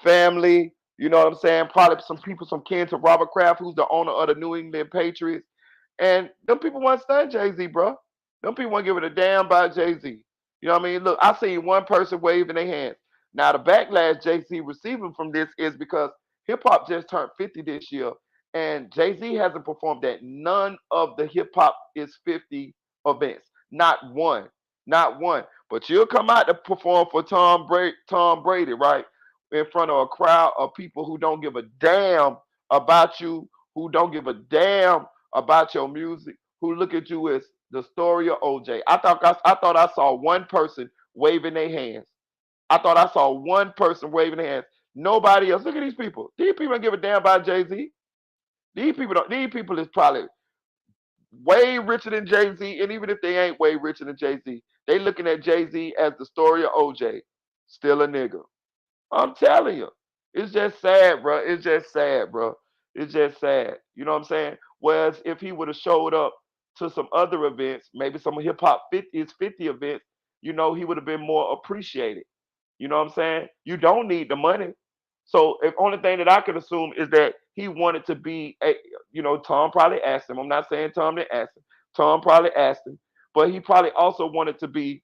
family. You know what I'm saying? Probably some people, some kin to Robert Kraft, who's the owner of the New England Patriots. And them people want to stand Jay Z, bro. Them people want to give it a damn about Jay Z. You know what I mean? Look, I seen one person waving their hands. Now the backlash Jay Z receiving from this is because hip hop just turned 50 this year, and Jay Z hasn't performed at none of the hip hop is 50 events. Not one. Not one. But you'll come out to perform for Tom Brady, right? In front of a crowd of people who don't give a damn about you, who don't give a damn about your music, who look at you as the story of OJ. I thought I saw one person waving their hands. I thought I saw one person waving their hands. Nobody else. Look at these people. These people don't give a damn about Jay-Z. These people don't. These people is probably way richer than Jay-Z, and even if they ain't way richer than Jay-Z, they looking at Jay-Z as the story of OJ. Still a nigga. I'm telling you. It's just sad, bro. It's just sad, bro. It's just sad. You know what I'm saying? Whereas if he would have showed up to some other events, maybe some hip hop 50 events, he would have been more appreciated. You know what I'm saying? You don't need the money. So if only thing that I could assume is that he wanted to be Tom probably asked him. I'm not saying Tom didn't ask him. Tom probably asked him, but he probably also wanted to be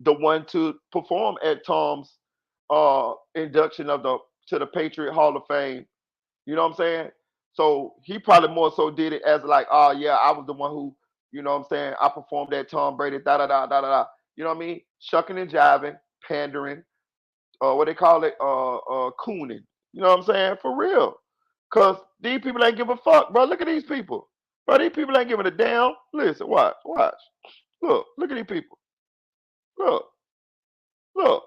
the one to perform at Tom's induction to the Patriot Hall of Fame. You know what I'm saying? So he probably more so did it as like, oh yeah, I was the one who, you know what I'm saying, I performed at Tom Brady, da da da da da da. You know what I mean? Shucking and jiving, pandering, what they call it, cooning. You know what I'm saying? For real. Cause these people ain't give a fuck, bro. Look at these people. Bro, these people ain't giving a damn. Listen, watch. Look at these people. Look, look.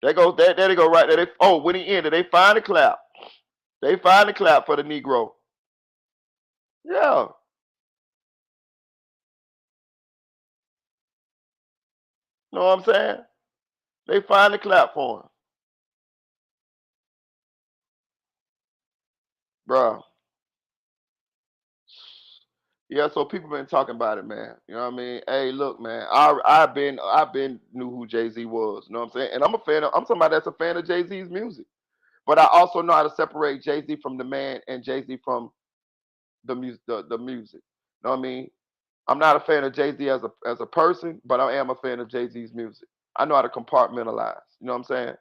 There they go right there. When he ended, they finally clap. They finally clap for the Negro. Yeah. Know what I'm saying? They finally clap for him. Bro. Yeah, so people been talking about it, man. You know what I mean? Hey, look, man. I've been knew who Jay-Z was. You know what I'm saying? And I'm somebody that's a fan of Jay-Z's music. But I also know how to separate Jay-Z from the man and Jay-Z from the music. The music. You know what I mean? I'm not a fan of Jay-Z as a person, but I am a fan of Jay-Z's music. I know how to compartmentalize. You know what I'm saying?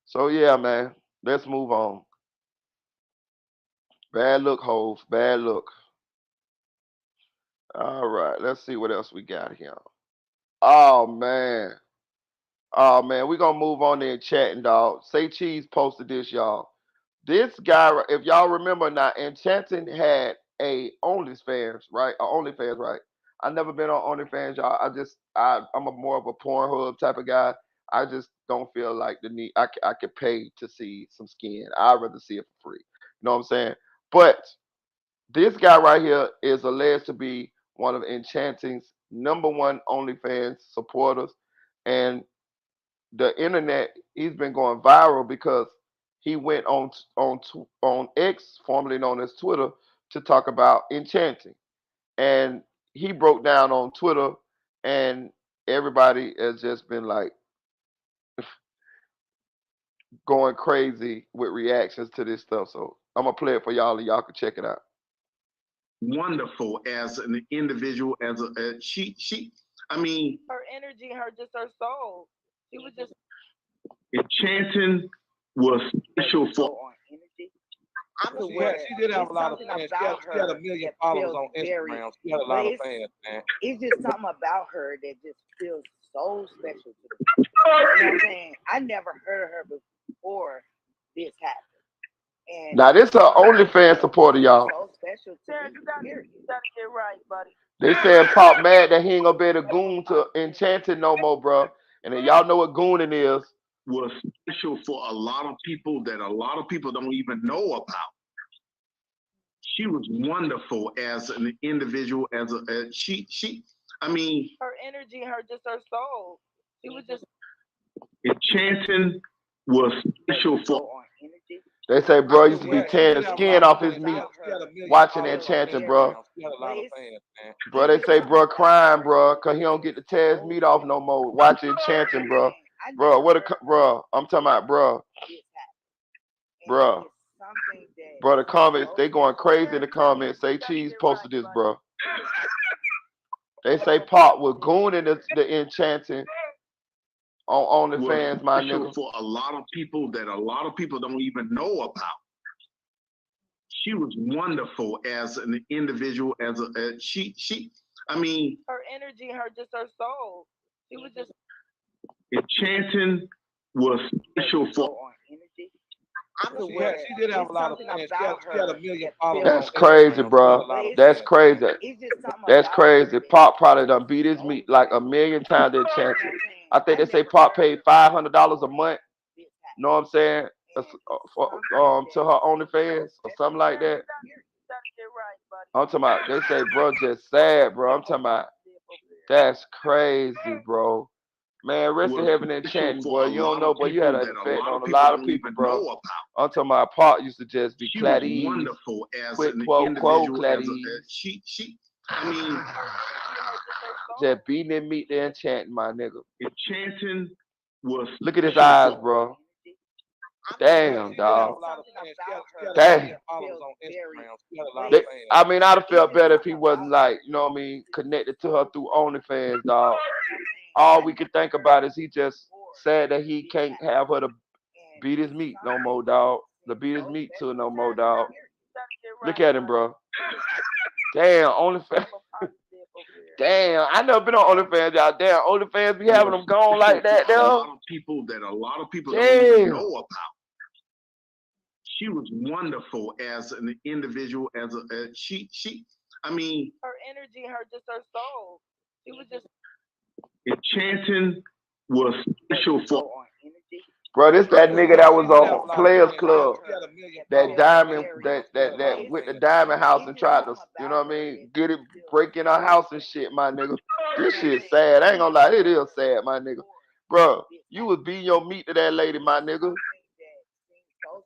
So yeah, man. Let's move on. Bad look, Hove. Bad look. All right. Let's see what else we got here. Oh man. Oh man. We're gonna move on there chatting, dog. Say Cheese posted this, y'all. This guy, if y'all remember now, Enchanting had a OnlyFans, right? A OnlyFans, right? I never been on OnlyFans, y'all. I'm a more of a Pornhub type of guy. I just don't feel like the need. I could pay to see some skin. I'd rather see it for free. You know what I'm saying? But this guy right here is alleged to be one of Enchanting's number one OnlyFans supporters, and the internet, he's been going viral because he went on X, formerly known as Twitter, to talk about Enchanting, and he broke down on Twitter, and everybody has just been like going crazy with reactions to this stuff. So I'm gonna play it for y'all, and y'all can check it out. Wonderful as an individual, she. I mean, her energy, her soul. She was just Enchanting was special for. She did have a lot of fans. She had 1 million followers on Instagram. She had a lot of fans, man. It's just something about her that just feels so special to me. You know what I'm saying? I never heard of her before this happened. And now this is an OnlyFans supporter, y'all. So special to me. You gotta get right, buddy. They saying Pop mad that he ain't gonna be able to goon to Enchanting no more, bro. And then y'all know what gooning is. Was special for a lot of people that a lot of people don't even know about. She was wonderful as an individual, she. I mean, her energy, her soul. She was just. Enchanting was special for. They say, bro, used to be tearing the skin off his meat watching Enchanting, bro. She had a lot of fans, man. Bro, they say, bro, crying, bro, cause he don't get to tear his meat off no more watching Enchanting, bro. Bro, bro? I'm talking about, bro. Bro, the comments, they going crazy in the comments. Say Cheese posted this, bro. They say Pop was gooning the Enchanting on the fans, my nigga. For a lot of people that a lot of people don't even know about. She was wonderful as an individual, she. I mean, her energy, her soul. It was just Enchanting was special for. She did have a lot of fans. She had a million followers. That's crazy, bro. That's crazy. That's crazy. Pop probably done beat his meat like a million times to Enchanting. I think they say Pop paid $500 a month. Know what I'm saying? To her OnlyFans or something like that. I'm talking about. They say, bro, just sad, bro. I'm talking about. That's crazy, bro. Man, rest in heaven and Enchanting, boy. You don't know, boy. You had an effect on a lot of people, bro. I'm talking about Pop used to just be clad ease. Wonderful as Quick an quote, individual. clad ease. I mean, just beating and meat the Enchanting, my nigga. Enchanting was. Look at his eyes, bro. Damn, dog. Damn. I mean, I'd have felt better if he wasn't like, you know what I mean, connected to her through OnlyFans, dog. All we could think about is he just said that he can't have her to beat his meat no more, dog. To beat his meat to no more, dog. Look at him, bro. Damn, OnlyFans. Damn, I never been on OnlyFans, y'all. Damn, OnlyFans be having them gone like that, A though. lot of people don't even know about. She was wonderful as an individual, I mean, her energy, her soul. It was just. Enchanting was special for. Bro, this that nigga that was on Players Club. That diamond, that with the diamond house and tried to, you know what I mean, get it, break in her house and shit, my nigga. This shit sad. I ain't gonna lie, it is sad, my nigga. Bro, you was beating your meat to that lady, my nigga.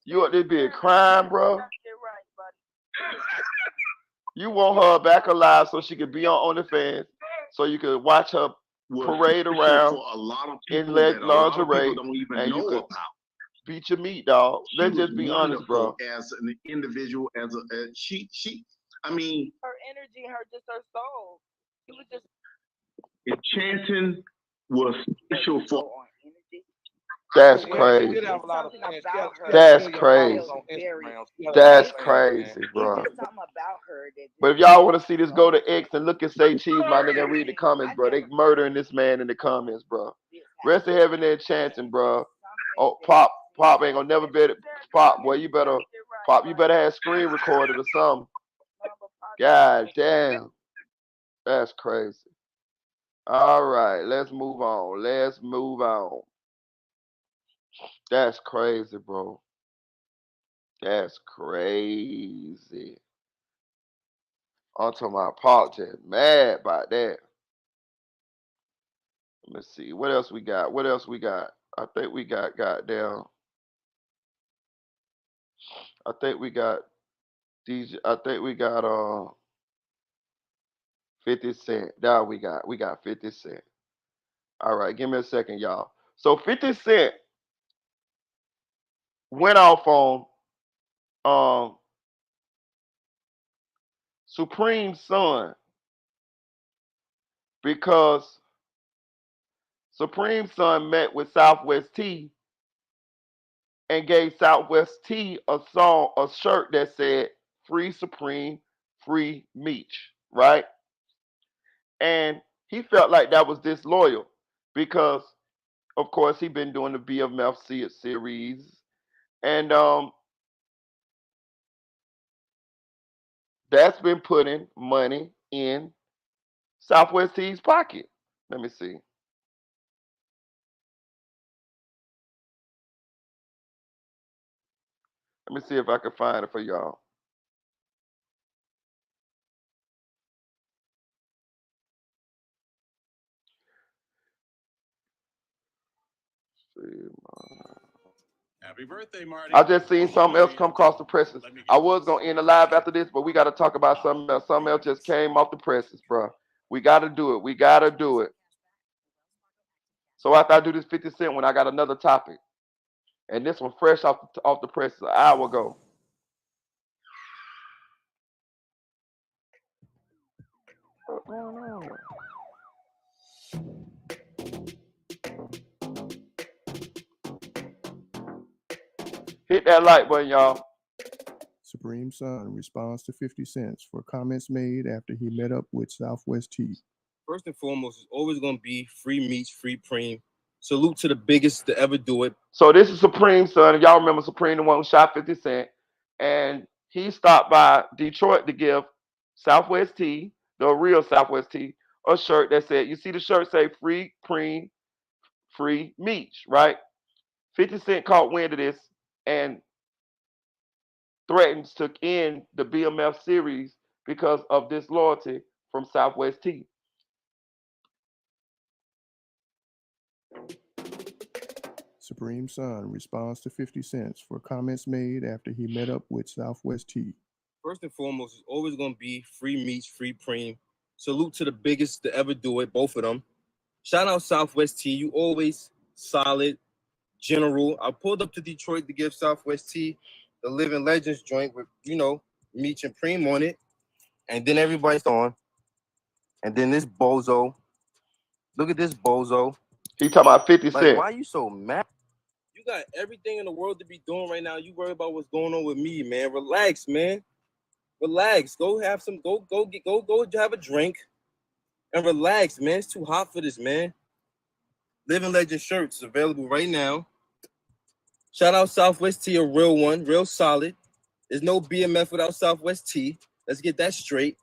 You up there being crime, bro. You want her back alive so she could be on OnlyFans, so you could watch her parade around in lingerie, and you could beat your meat, dog. Let's just be honest, bro. As an individual, I mean, her energy, her soul. It was just. Enchanting was special for. That's crazy. That's crazy. That's crazy, bro. But if y'all want to see this, go to X and look at Say Cheese, my nigga, and read the comments, bro. They murdering this man in the comments, bro. Rest in heaven and Enchanting, bro. Oh, Pop ain't gonna never bet it. Pop, boy, you better have screen recorded or something. God damn. That's crazy. All right, let's move on. That's crazy, bro. That's crazy. I'm talking about Pop just mad about that. Let me see. What else we got? I think we got goddamn. I think we got DJ. I think we got 50 Cent. Now we got 50 Cent. All right, give me a second, y'all. So 50 Cent went off on Supreme's son because Supreme's son met with Southwest T and gave Southwest T a shirt that said "Free Supreme, Free Meech," right? And he felt like that was disloyal because, of course, he been doing the BMF series, and that's been putting money in Southwest T's pocket. Let me see. Let me see if I can find it for y'all. Happy birthday, Marty. I just seen something else come across the presses. I was gonna end the live after this, but we got to talk about something else. Something else just came off the presses, bro. We got to do it. So after I do this 50 Cent one, I got another topic, and this one fresh off the presses an hour ago. What's going on? Hit that like button, y'all. Supreme's son responds to 50 Cent for comments made after he met up with Southwest T. First and foremost, it's always going to be free meats, free preem. Salute to the biggest to ever do it. So this is Supreme's son. Y'all remember Supreme, the one who shot 50 Cent. And he stopped by Detroit to give Southwest Tea, the real Southwest Tea, a shirt that said, you see the shirt say free preem, free meats, right? 50 Cent caught wind of this and threatens to end the BMF series because of this loyalty from Southwest Tea. Supreme Son responds to 50 Cents for comments made after he met up with Southwest Tea. First and foremost, it's always going to be free meats, free preem. Salute to the biggest to ever do it, both of them. Shout out Southwest Tea. You always solid, general. I pulled up to Detroit to give Southwest Tea the Living Legends joint with, meats and preem on it. And then everybody's on. And then this bozo. Look at this bozo. He talking about 50 Cent. Like, why you so mad? You got everything in the world to be doing right now. You worry about what's going on with me, man. Relax, man. Relax. Go have some. Go have a drink, and relax, man. It's too hot for this, man. Living Legend shirts available right now. Shout out Southwest Tea, a real one, real solid. There's no BMF without Southwest Tea. Let's get that straight.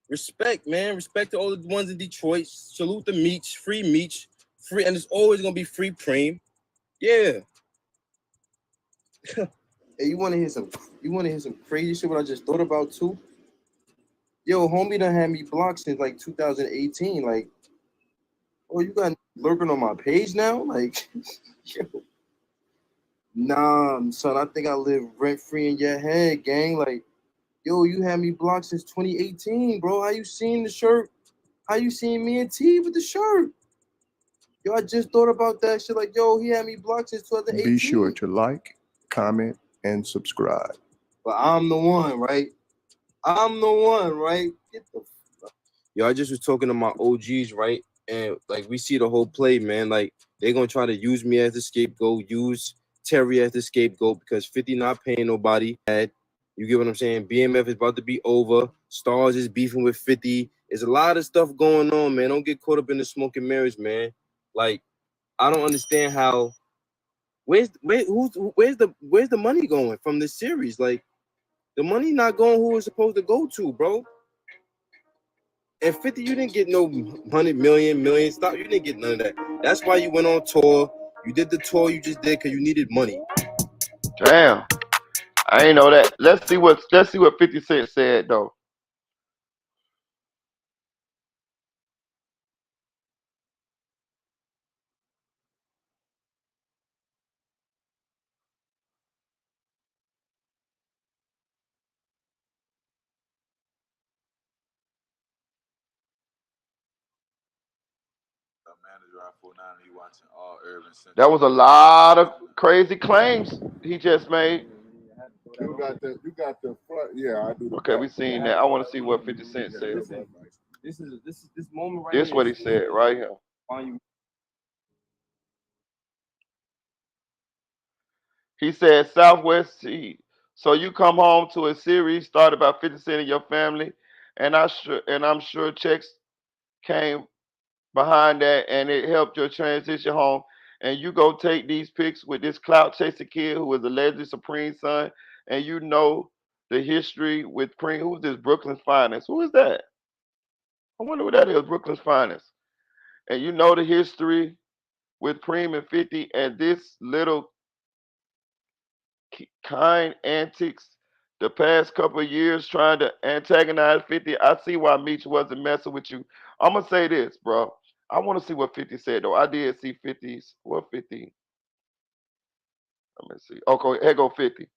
Respect, man. Respect to all the ones in Detroit. Salute the meats, free, and it's always gonna be free preem. Yeah. Hey, you wanna hear some crazy shit? What I just thought about too? Yo, homie done had me blocked since like 2018. Like, oh, you got lurking on my page now? Like, yo. Nah, son, I think I live rent free in your head, gang. Like, yo, you had me blocked since 2018, bro. How you seen the shirt? How you seen me and T with the shirt? Yo, I just thought about that shit. Like, yo, he had me blocked since 2018. Be sure to like, comment, and subscribe. But I'm the one, right? I'm the one, right? Get the fuck. Yo, I just was talking to my OGs, right? And like we see the whole play, man. Like they're gonna try to use me as the scapegoat, use Terry as the scapegoat because 50 not paying nobody. You get what I'm saying? BMF is about to be over. Stars is beefing with 50. There's a lot of stuff going on, man. Don't get caught up in the smoke and mirrors, man. Like, I don't understand how. Where's the money going from this series? Like, the money not going who it's supposed to go to, bro. And 50, you didn't get no 100 million. Stop, you didn't get none of that. That's why you went on tour. You did the tour you just did because you needed money. Damn. I ain't know that. Let's see what 50 Cent said though. That was a lot of crazy claims he just made. You got the front. Yeah, I do. Okay, we seen that. I want to see what 50 Cent said. This moment right This here. what he said right here. He said Southwest Sea. So you come home to a series started by 50 Cent in your family, and I'm sure checks came behind that and it helped your transition home. And you go take these pics with this clout chasing kid who is allegedly Supreme son, and you know the history with Preem. Who's this Brooklyn's finest? Who is that? I wonder who that is, Brooklyn's finest. And you know the history with Preem and 50 and this little kind antics the past couple of years trying to antagonize 50. I see why Meech wasn't messing with you. I'm gonna say this, bro. I want to see what 50 said though. I did see 50's what 50. Let me see. Okay, here go 50.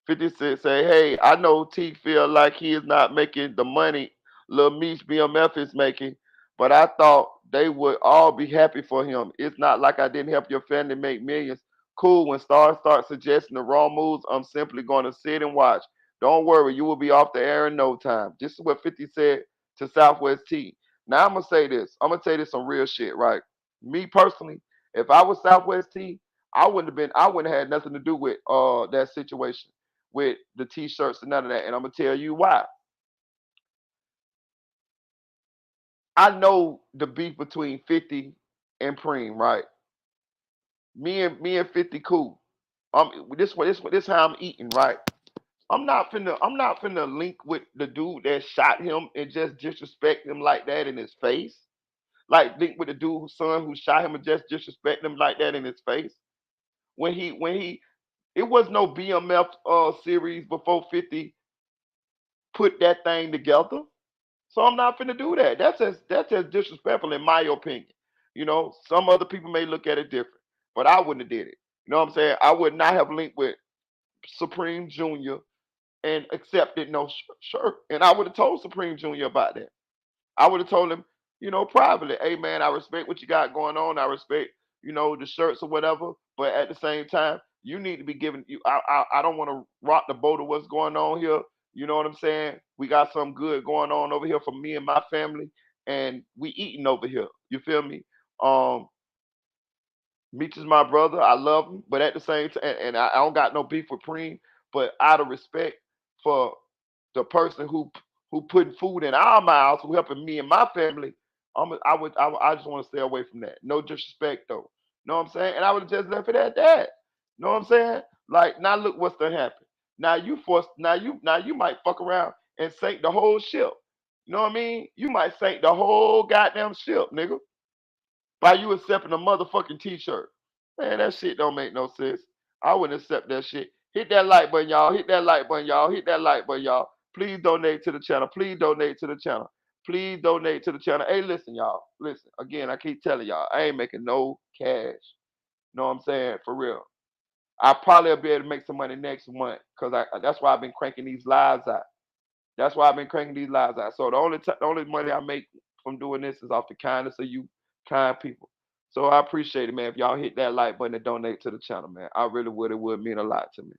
50 Cent say, hey, I know T feel like he is not making the money Lil Meech BMF is making, but I thought they would all be happy for him. It's not like I didn't help your family make millions. Cool, when stars start suggesting the wrong moves, I'm simply going to sit and watch. Don't worry, you will be off the air in no time. This is what 50 said to Southwest T. Now I'm going to say this. I'm going to tell you this some real shit, right? Me personally, if I was Southwest T, I wouldn't have had nothing to do with that situation with the t-shirts and none of that. And I'm gonna tell you why. I know the beef between 50 and Preem, right? Me and 50 cool. This how I'm eating, right? I'm not finna link with the dude that shot him and just disrespect him like that in his face. Like link with the dude whose son who shot him and just disrespect him like that in his face. When he it was no BMF series before 50 put that thing together. So I'm not finna do that. That's just disrespectful in my opinion. Some other people may look at it different, but I wouldn't have did it. You know what I'm saying? I would not have linked with Supreme Junior and accepted no shirt. And I would have told Supreme Junior about that. I would have told him, privately, hey man, I respect what you got going on. I respect, the shirts or whatever. But at the same time, you need to be giving you. I don't want to rock the boat of what's going on here. You know what I'm saying? We got something good going on over here for me and my family, and we eating over here. You feel me? Um, Meech is my brother. I love him, but at the same time, and I don't got no beef with Preem. But out of respect for the person who putting food in our mouths, who helping me and my family, I just want to stay away from that. No disrespect though. Know what I'm saying? And I would have just left it at that. Know what I'm saying? Like now, look what's gonna happen. Now you forced. Now you might fuck around and sink the whole ship. You know what I mean? You might sink the whole goddamn ship, nigga, by you accepting a motherfucking t-shirt. Man, that shit don't make no sense. I wouldn't accept that shit. Hit that like button, y'all. Hit that like button, y'all. Hit that like button, y'all. Please donate to the channel. Please donate to the channel. Please donate to the channel. Hey, listen, y'all. Listen. Again, I keep telling y'all, I ain't making no cash. Know what I'm saying? For real. I probably will be able to make some money next month because that's why I've been cranking these lives out. That's why I've been cranking these lives out. So the only money I make from doing this is off the kindness of you kind people. So I appreciate it, man. If y'all hit that like button and donate to the channel, man, I really would. It would mean a lot to me.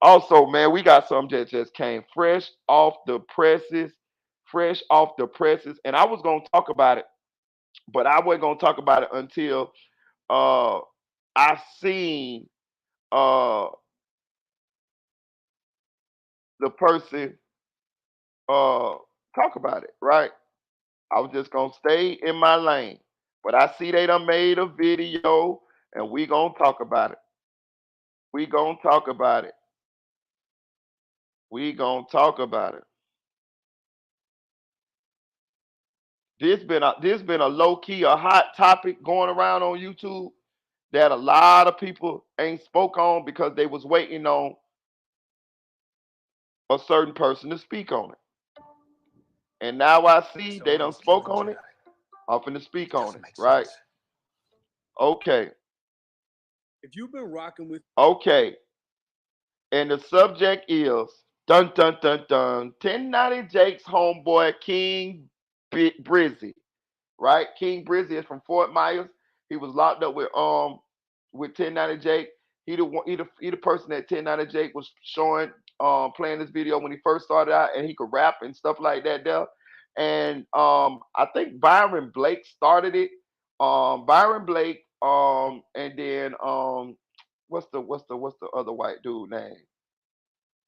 Also, man, we got something that just came fresh off the presses, and I was gonna talk about it, but I wasn't gonna talk about it until uh I seen uh the person talk about it, right? I was just gonna stay in my lane. But I see they done made a video and we gonna talk about it. We gonna talk about it. We gonna talk about it. This been a low key, a hot topic going around on YouTube that a lot of people ain't spoke on because they was waiting on a certain person to speak on it. And now I see they done spoke on it. I'm finna speak on it, right? Okay. If you've been rocking with Okay. And the subject is dun dun dun dun 1090 Jake's homeboy King Brizzy, right? King Brizzy is from Fort Myers. He was locked up with 1090 Jake. He the person that 1090 Jake was showing playing this video when he first started out, and he could rap and stuff like that there. And I think Byron Blake started it. Byron Blake and then what's the other white dude name?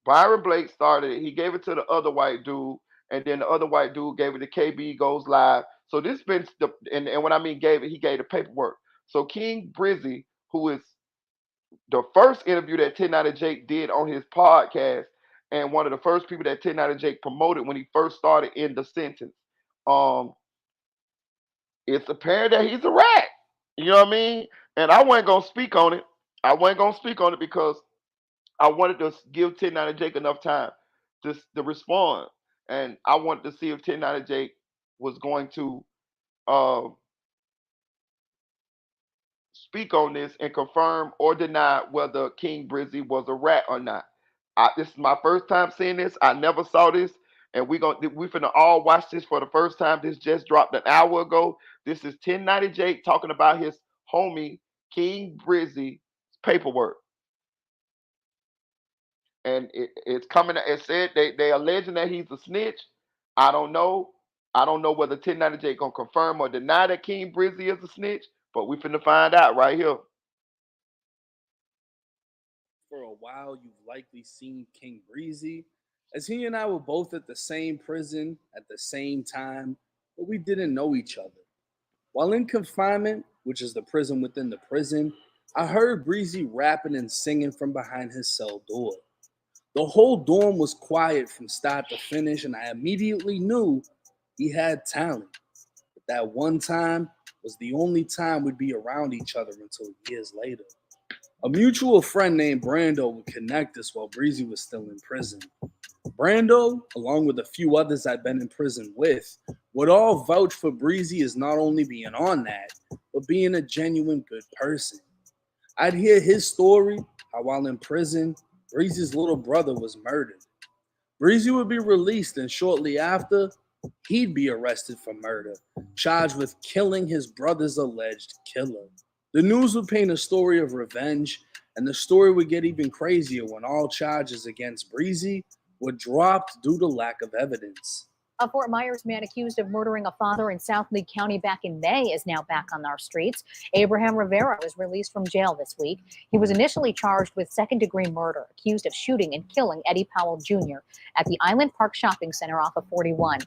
Byron Blake started it. He gave it to the other white dude, and then the other white dude gave it to KB Goes Live. So this been and when I mean gave it, he gave the paperwork. So King Brizzy, who is the first interview that 1090 Jake did on his podcast, and one of the first people that 1090 Jake promoted when he first started in the sentence. Um, it's apparent that he's a rat. You know what I mean? And I wasn't gonna speak on it. I wasn't gonna speak on it because I wanted to give 1090 Jake enough time to respond, and I wanted to see if 1090 Jake was going to uh, speak on this and confirm or deny whether King Brizzy was a rat or not. This is my first time seeing this. I never saw this, and we finna all watch this for the first time. This just dropped an hour ago. This is 1090 Jake talking about his homie King Brizzy's paperwork. And it's coming. It said they alleging that he's a snitch. I don't know. I don't know whether 1090 J gonna confirm or deny that King Brizzy is a snitch, but we finna find out right here. for a while, you've likely seen King Breezy, as he and I were both at the same prison at the same time. but we didn't know each other. While in confinement, which is the prison within the prison, I heard Breezy rapping and singing from behind his cell door. The whole dorm was quiet from start to finish, and I immediately knew he had talent. But that one time was the only time we'd be around each other until years later. A mutual friend named Brando would connect us while Breezy was still in prison. Brando, along with a few others I'd been in prison with, would all vouch for Breezy as not only being on that, but being a genuine good person. I'd hear his story, how while in prison, Breezy's little brother was murdered. Breezy would be released, and shortly after, he'd be arrested for murder, charged with killing his brother's alleged killer. The news would paint a story of revenge, and the story would get even crazier when all charges against Breezy were dropped due to lack of evidence. A Fort Myers man accused of murdering a father in South Lee County back in May is now back on our streets. Abraham Rivera was released from jail this week. He was initially charged with second-degree murder, accused of shooting and killing Eddie Powell Jr. at the Island Park Shopping Center off of 41.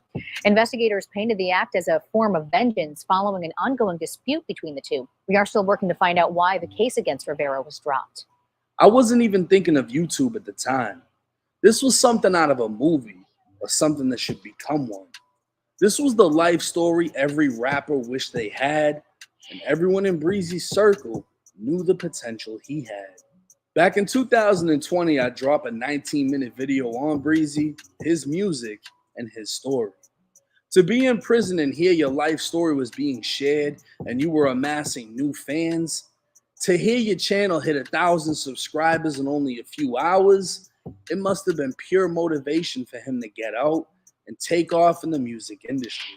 Investigators painted the act as a form of vengeance following an ongoing dispute between the two. We are still working to find out why the case against Rivera was dropped. I wasn't even thinking of YouTube at the time. This was something out of a movie, or something that should become one. This was the life story every rapper wished they had, and everyone in Breezy's circle knew the potential he had. Back in 2020, I dropped a 19-minute video on Breezy, his music, and his story. To be in prison and hear your life story was being shared and you were amassing new fans, to hear your channel hit 1,000 subscribers in only a few hours, it must have been pure motivation for him to get out and take off in the music industry.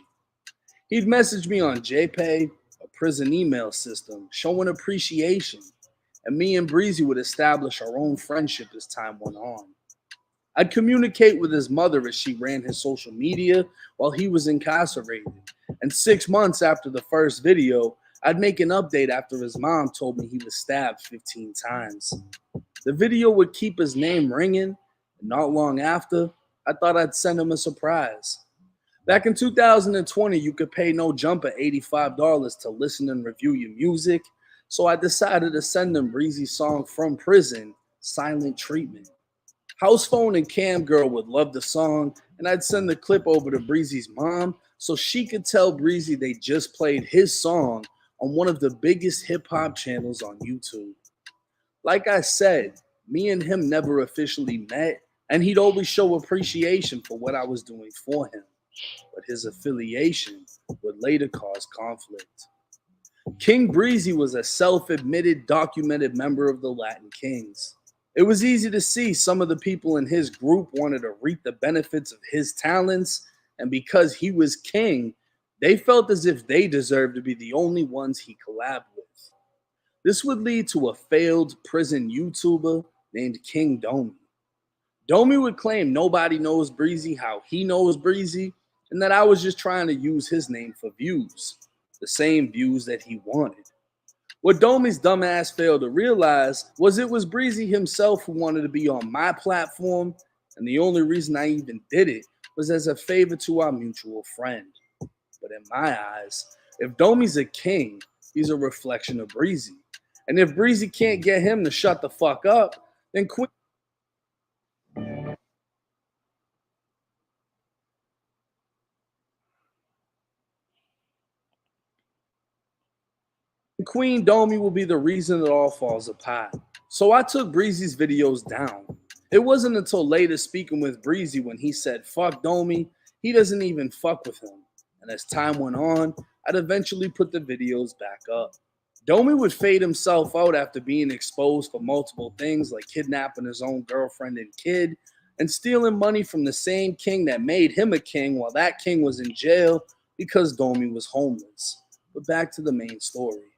He'd message me on JPay, a prison email system, showing appreciation, and me and Breezy would establish our own friendship as time went on. I'd communicate with his mother as she ran his social media while he was incarcerated, and 6 months after the first video, I'd make an update after his mom told me he was stabbed 15 times. The video would keep his name ringing, and not long after, I thought I'd send him a surprise. Back in 2020, you could pay no jump at $85 to listen and review your music, so I decided to send him Breezy's song from prison, Silent Treatment. Housephone and Cam Girl would love the song, and I'd send the clip over to Breezy's mom so she could tell Breezy they just played his song on one of the biggest hip-hop channels on YouTube. Like I said, me and him never officially met, and he'd always show appreciation for what I was doing for him. But his affiliation would later cause conflict. King Breezy was a self-admitted, documented member of the Latin Kings. It was easy to see some of the people in his group wanted to reap the benefits of his talents, and because he was king, they felt as if they deserved to be the only ones he collabed with. This would lead to a failed prison YouTuber named King Domi. Domi would claim nobody knows Breezy how he knows Breezy, and that I was just trying to use his name for views, the same views that he wanted. What Domi's dumbass failed to realize was it was Breezy himself who wanted to be on my platform, and the only reason I even did it was as a favor to our mutual friend. But in my eyes, if Domi's a king, he's a reflection of Breezy. And if Breezy can't get him to shut the fuck up, then Queen Domi will be the reason it all falls apart. So I took Breezy's videos down. It wasn't until later speaking with Breezy when he said, fuck Domi, he doesn't even fuck with him. And as time went on, I'd eventually put the videos back up. Domi would fade himself out after being exposed for multiple things like kidnapping his own girlfriend and kid and stealing money from the same king that made him a king while that king was in jail because Domi was homeless. But back to the main story.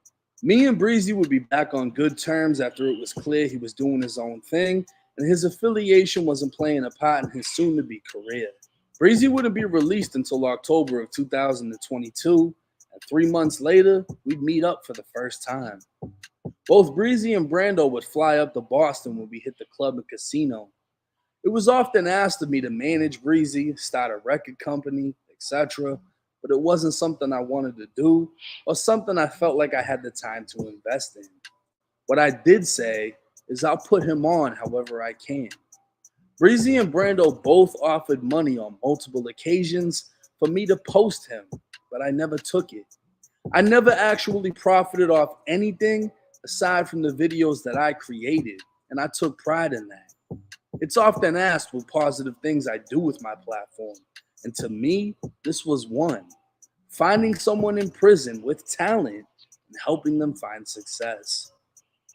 Me and Breezy would be back on good terms after it was clear he was doing his own thing and his affiliation wasn't playing a part in his soon-to-be career. Breezy wouldn't be released until October of 2022, and 3 months later, we'd meet up for the first time. Both Breezy and Brando would fly up to Boston when we hit the club and casino. It was often asked of me to manage Breezy, start a record company, etc., but it wasn't something I wanted to do or something I felt like I had the time to invest in. What I did say is I'll put him on however I can. Breezy and Brando both offered money on multiple occasions for me to post him, but I never took it. I never actually profited off anything aside from the videos that I created, and I took pride in that. It's often asked what positive things I do with my platform, and to me, this was one. Finding someone in prison with talent and helping them find success.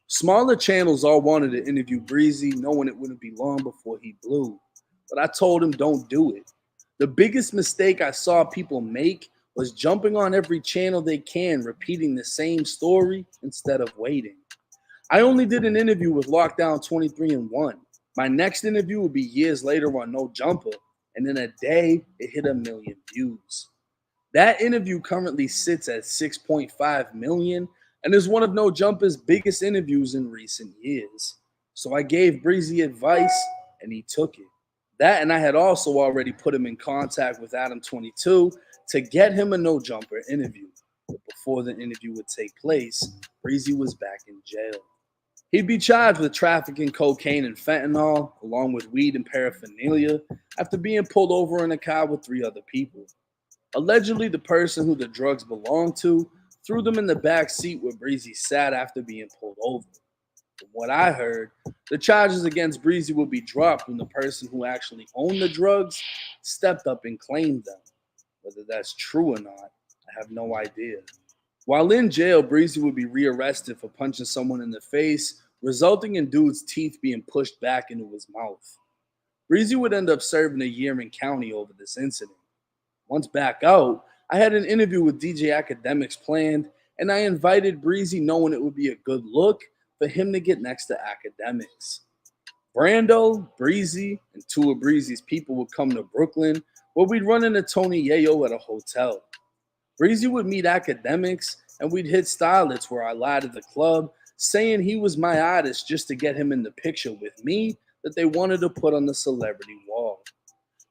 Smaller channels all wanted to interview Breezy, knowing it wouldn't be long before he blew. But I told him don't do it. The biggest mistake I saw people make was jumping on every channel they can, repeating the same story instead of waiting. I only did an interview with Lockdown 23 and 1. My next interview would be years later on No Jumper, and in a day, it hit 1 million views. That interview currently sits at 6.5 million and is one of No Jumper's biggest interviews in recent years. So I gave Breezy advice and he took it. That, and I had also already put him in contact with Adam22 to get him a No Jumper interview. But before the interview would take place, Breezy was back in jail. He'd be charged with trafficking cocaine and fentanyl, along with weed and paraphernalia, after being pulled over in a car with 3 other people. Allegedly, the person who the drugs belonged to threw them in the back seat where Breezy sat after being pulled over. From what I heard, the charges against Breezy will be dropped when the person who actually owned the drugs stepped up and claimed them. Whether that's true or not, I have no idea. While in jail, Breezy would be rearrested for punching someone in the face, resulting in dude's teeth being pushed back into his mouth. Breezy would end up serving 1 year in county over this incident. Once back out, I had an interview with DJ Academics planned, and I invited Breezy knowing it would be a good look for him to get next to Academics. Brando, Breezy, and 2 of Breezy's people would come to Brooklyn, where we'd run into Tony Yayo at a hotel. Breezy would meet Academics, and we'd hit Starlets where I lied at the club, saying he was my artist just to get him in the picture with me that they wanted to put on the celebrity wall.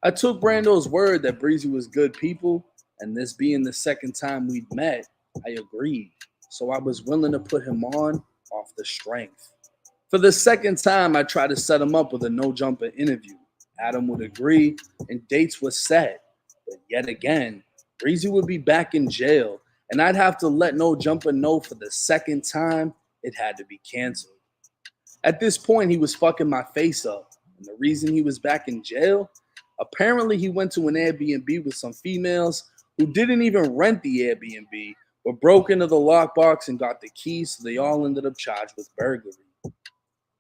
I took Brando's word that Breezy was good people, and this being the second time we'd met, I agreed. So I was willing to put him on off the strength. For the second time, I tried to set him up with a No Jumper interview. Adam would agree, and dates were set. But yet again, Breezy would be back in jail, and I'd have to let No Jumper know for the second time it had to be canceled. At this point, he was fucking my face up, and the reason he was back in jail? Apparently, he went to an Airbnb with some females who didn't even rent the Airbnb, but broke into the lockbox and got the keys, so they all ended up charged with burglary.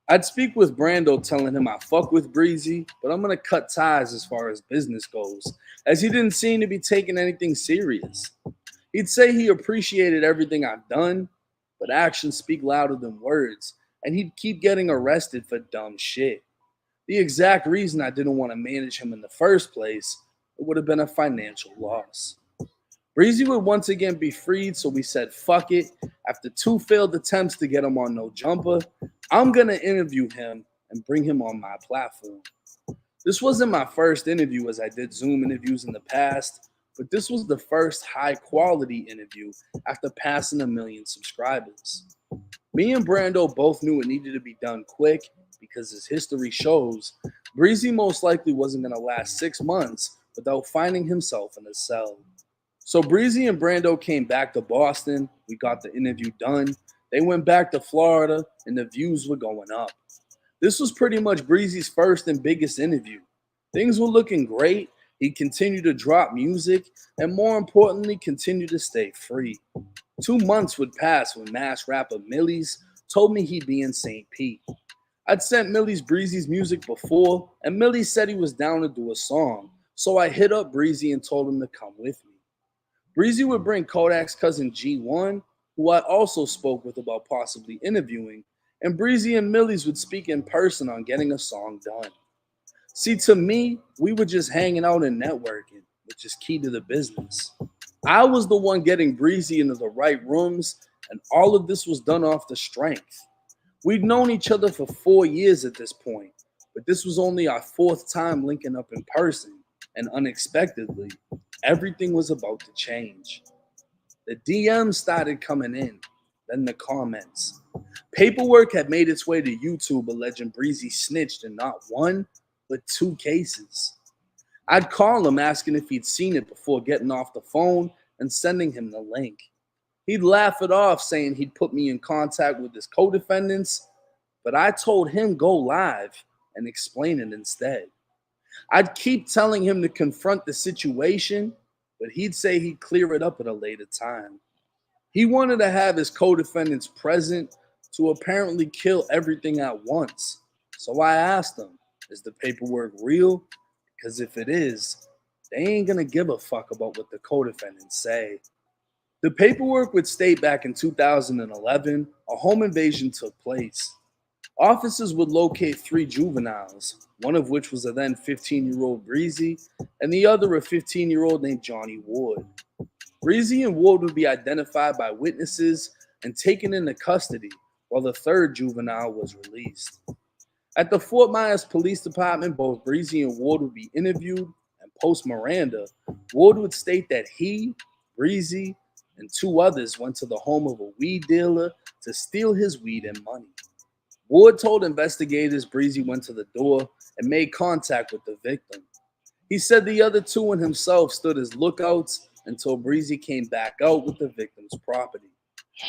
I'd speak with Brando telling him I fuck with Breezy, but I'm going to cut ties as far as business goes, as he didn't seem to be taking anything serious. He'd say he appreciated everything I've done, but actions speak louder than words, and he'd keep getting arrested for dumb shit. The exact reason I didn't want to manage him in the first place, it would have been a financial loss. Breezy would once again be freed, so we said fuck it. After 2 failed attempts to get him on No Jumper, I'm going to interview him and bring him on my platform. This wasn't my first interview, as I did Zoom interviews in the past, but this was the first high-quality interview after passing 1 million subscribers. Me and Brando both knew it needed to be done quick, because as history shows, Breezy most likely wasn't going to last 6 months without finding himself in a cell. So Breezy and Brando came back to Boston. We got the interview done. They went back to Florida, and the views were going up. This was pretty much Breezy's first and biggest interview. Things were looking great. He continued to drop music, and more importantly, continued to stay free. 2 months would pass when mass rapper Millie's told me he'd be in St. Pete. I'd sent Millie's Breezy's music before, and Millie said he was down to do a song, so I hit up Breezy and told him to come with me. Breezy would bring Kodak's cousin G1, who I also spoke with about possibly interviewing, and Breezy and Millie's would speak in person on getting a song done. See, to me, we were just hanging out and networking, which is key to the business. I was the one getting Breezy into the right rooms, and all of this was done off the strength. We'd known each other for 4 years at this point, but this was only our 4th time linking up in person, and unexpectedly, everything was about to change. The DMs started coming in, then the comments. Paperwork had made its way to YouTube alleging Breezy snitched in not one, but 2 cases. I'd call him asking if he'd seen it before getting off the phone and sending him the link. He'd laugh it off, saying he'd put me in contact with his co-defendants, but I told him go live and explain it instead. I'd keep telling him to confront the situation, but he'd say he'd clear it up at a later time. He wanted to have his co-defendants present to apparently kill everything at once. So I asked him, is the paperwork real? Because if it is, they ain't gonna give a fuck about what the co-defendants say. The paperwork would state back in 2011, a home invasion took place. Officers would locate 3 juveniles, one of which was a then 15-year-old Breezy, and the other a 15-year-old named Johnny Ward. Breezy and Ward would be identified by witnesses and taken into custody, while the 3rd juvenile was released. At the Fort Myers Police Department, both Breezy and Ward would be interviewed, and post Miranda, Ward would state that he, Breezy, and 2 others went to the home of a weed dealer to steal his weed and money. Ward told investigators Breezy went to the door and made contact with the victim. He said the other 2 and himself stood as lookouts until Breezy came back out with the victim's property.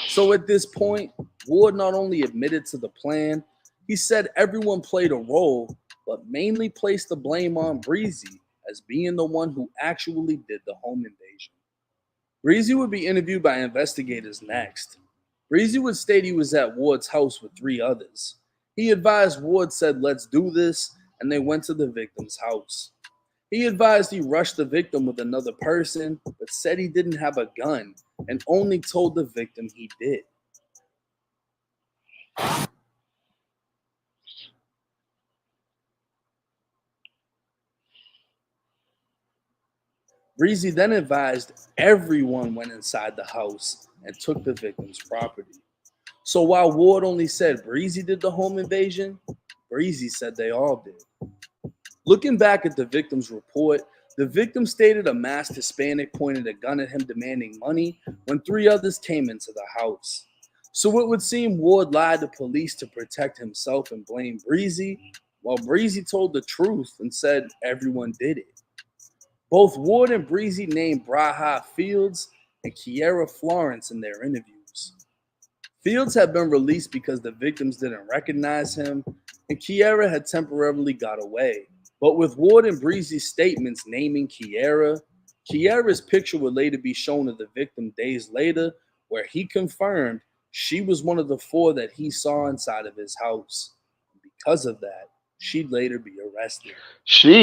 So at this point, Ward not only admitted to the plan, he said everyone played a role, but mainly placed the blame on Breezy as being the one who actually did the home invasion. Breezy would be interviewed by investigators next. Breezy would state he was at Ward's house with 3 others. He advised Ward said, let's do this, and they went to the victim's house. He advised he rushed the victim with another person, but said he didn't have a gun and only told the victim he did. Breezy then advised everyone went inside the house and took the victim's property. So while Ward only said Breezy did the home invasion, Breezy said they all did. Looking back at the victim's report, the victim stated a masked Hispanic pointed a gun at him demanding money when 3 others came into the house. So it would seem Ward lied to police to protect himself and blame Breezy, while Breezy told the truth and said everyone did it. Both Ward and Breezy named Braha Fields and Kiera Florence in their interviews. Fields had been released because the victims didn't recognize him, and Kiera had temporarily got away. But with Ward and Breezy's statements naming Kiera's picture would later be shown to the victim days later, where he confirmed she was one of the 4 that he saw inside of his house. Because of that, she'd later be arrested.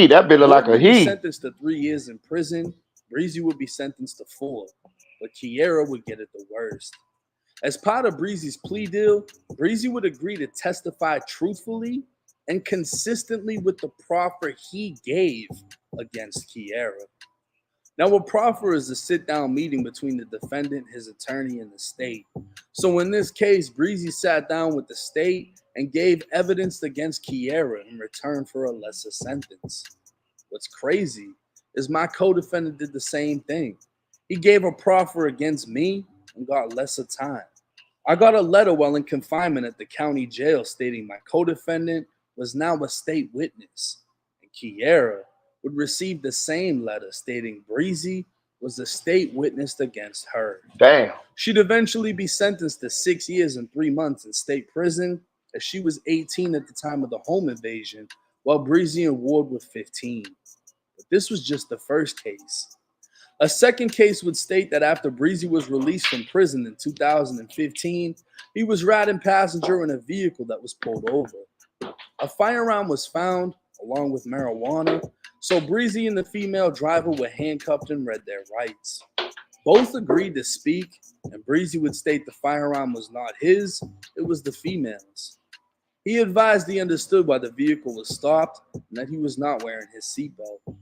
That bit look like Ward a would be he. sentenced to 3 years in prison. Breezy would be sentenced to 4, but Kiera would get it the worst. As part of Breezy's plea deal, Breezy would agree to testify truthfully and consistently with the proffer he gave against Kiera. Now, a proffer is a sit-down meeting between the defendant, his attorney, and the state. So in this case, Breezy sat down with the state and gave evidence against Kiera in return for a lesser sentence. What's crazy is my co-defendant did the same thing. He gave a proffer against me and got lesser time. I got a letter while in confinement at the county jail stating my co-defendant was now a state witness, and Kiera would receive the same letter stating Breezy was a state witness against her. Damn. She'd eventually be sentenced to 6 years and 3 months in state prison, as she was 18 at the time of the home invasion, while Breezy and Ward were 15. But this was just the first case. A second case would state that after Breezy was released from prison in 2015, he was riding passenger in a vehicle that was pulled over. A firearm was found, along with marijuana, so Breezy and the female driver were handcuffed and read their rights. Both agreed to speak, and Breezy would state the firearm was not his, it was the female's. He advised he understood why the vehicle was stopped and that he was not wearing his seatbelt.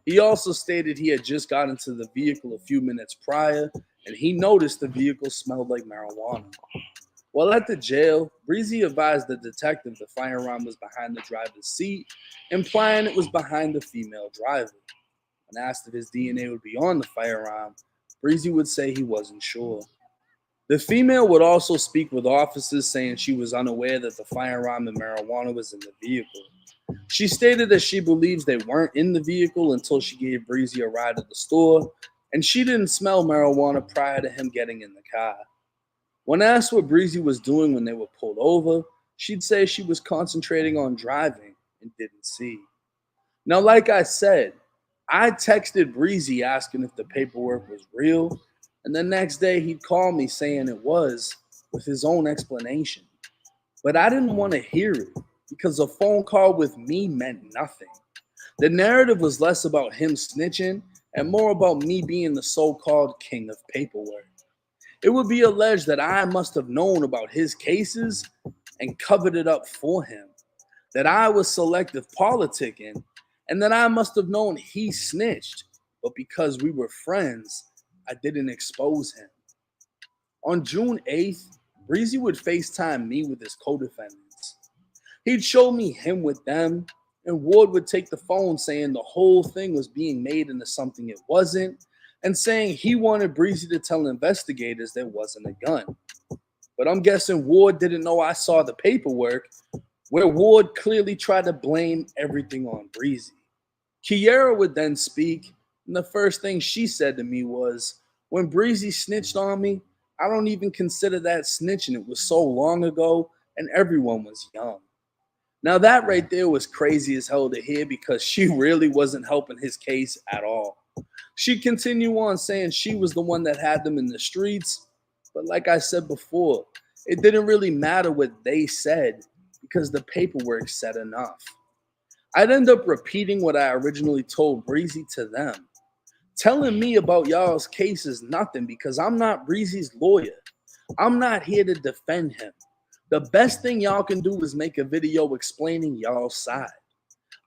He also stated he had just got into the vehicle a few minutes prior, and he noticed the vehicle smelled like marijuana. While at the jail, Breezy advised the detective the firearm was behind the driver's seat, implying it was behind the female driver. When asked if his DNA would be on the firearm, Breezy would say he wasn't sure. The female would also speak with officers saying she was unaware that the firearm and marijuana was in the vehicle. She stated that she believes they weren't in the vehicle until she gave Breezy a ride to the store, and she didn't smell marijuana prior to him getting in the car. When asked what Breezy was doing when they were pulled over, she'd say she was concentrating on driving and didn't see. Now, like I said, I texted Breezy asking if the paperwork was real, and the next day he'd call me saying it was, with his own explanation. But I didn't want to hear it because a phone call with me meant nothing. The narrative was less about him snitching and more about me being the so-called king of paperwork. It would be alleged that I must have known about his cases and covered it up for him, that I was selective politicking, and that I must have known he snitched, but because we were friends, I didn't expose him. On June 8th, Breezy would FaceTime me with his co-defendants. He'd show me him with them, and Ward would take the phone saying the whole thing was being made into something it wasn't, and saying he wanted Breezy to tell investigators there wasn't a gun. But I'm guessing Ward didn't know I saw the paperwork, where Ward clearly tried to blame everything on Breezy. Kiera would then speak, and the first thing she said to me was, when Breezy snitched on me, I don't even consider that snitching. It was so long ago, and everyone was young. Now that right there was crazy as hell to hear because she really wasn't helping his case at all. She'd continue on saying she was the one that had them in the streets, but like I said before, it didn't really matter what they said because the paperwork said enough. I'd end up repeating what I originally told Breezy to them. Telling me about y'all's case is nothing because I'm not Breezy's lawyer. I'm not here to defend him. The best thing y'all can do is make a video explaining y'all's side.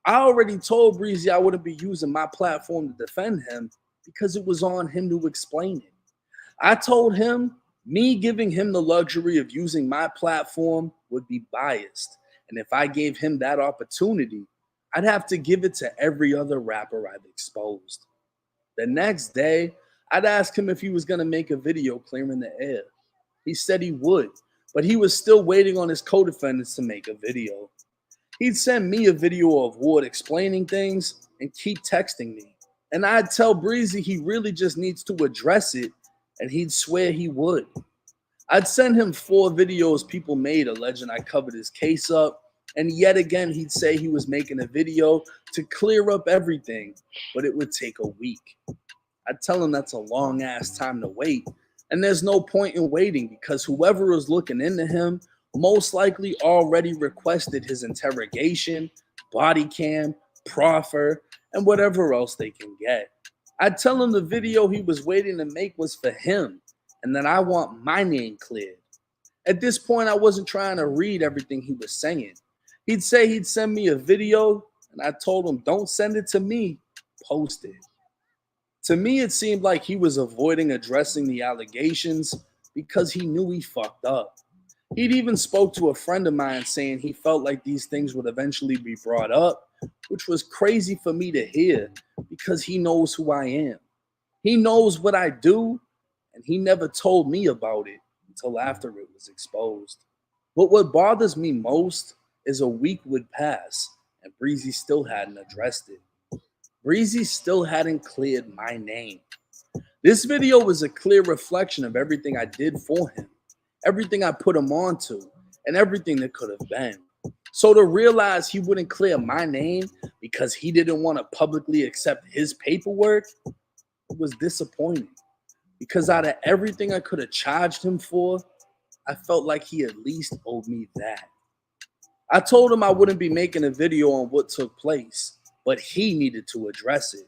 I already told Breezy I wouldn't be using my platform to defend him because it was on him to explain it. I told him me giving him the luxury of using my platform would be biased. And if I gave him that opportunity, I'd have to give it to every other rapper I've exposed. The next day, I'd ask him if he was going to make a video clearing the air. He said he would, but he was still waiting on his co-defendants to make a video. He'd send me a video of Ward explaining things and keep texting me. And I'd tell Breezy he really just needs to address it, and he'd swear he would. I'd send him 4 videos people made alleging I covered his case up, and yet again he'd say he was making a video to clear up everything, but it would take a week. I'd tell him that's a long ass time to wait, and there's no point in waiting because whoever was looking into him most likely already requested his interrogation, body cam, proffer, and whatever else they can get. I'd tell him the video he was waiting to make was for him, and that I want my name cleared. At this point, I wasn't trying to read everything he was saying. He'd say he'd send me a video, and I told him, don't send it to me, post it. To me, it seemed like he was avoiding addressing the allegations because he knew he fucked up. He'd even spoke to a friend of mine saying he felt like these things would eventually be brought up, which was crazy for me to hear because he knows who I am. He knows what I do, and he never told me about it until after it was exposed. But what bothers me most is a week would pass and Breezy still hadn't addressed it. Breezy still hadn't cleared my name. This video was a clear reflection of everything I did for him, everything I put him onto, and everything that could have been. So to realize he wouldn't clear my name because he didn't want to publicly accept his paperwork, it was disappointing. Because out of everything I could have charged him for, I felt like he at least owed me that. I told him I wouldn't be making a video on what took place, but he needed to address it.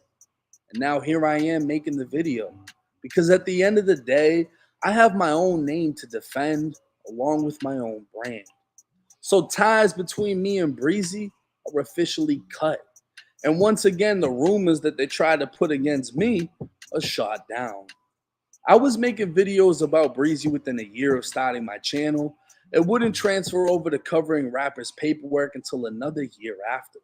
And now here I am making the video. Because at the end of the day, I have my own name to defend along with my own brand. So ties between me and Breezy are officially cut. And once again, the rumors that they tried to put against me are shot down. I was making videos about Breezy within a year of starting my channel. It wouldn't transfer over to covering rappers' paperwork until another year after.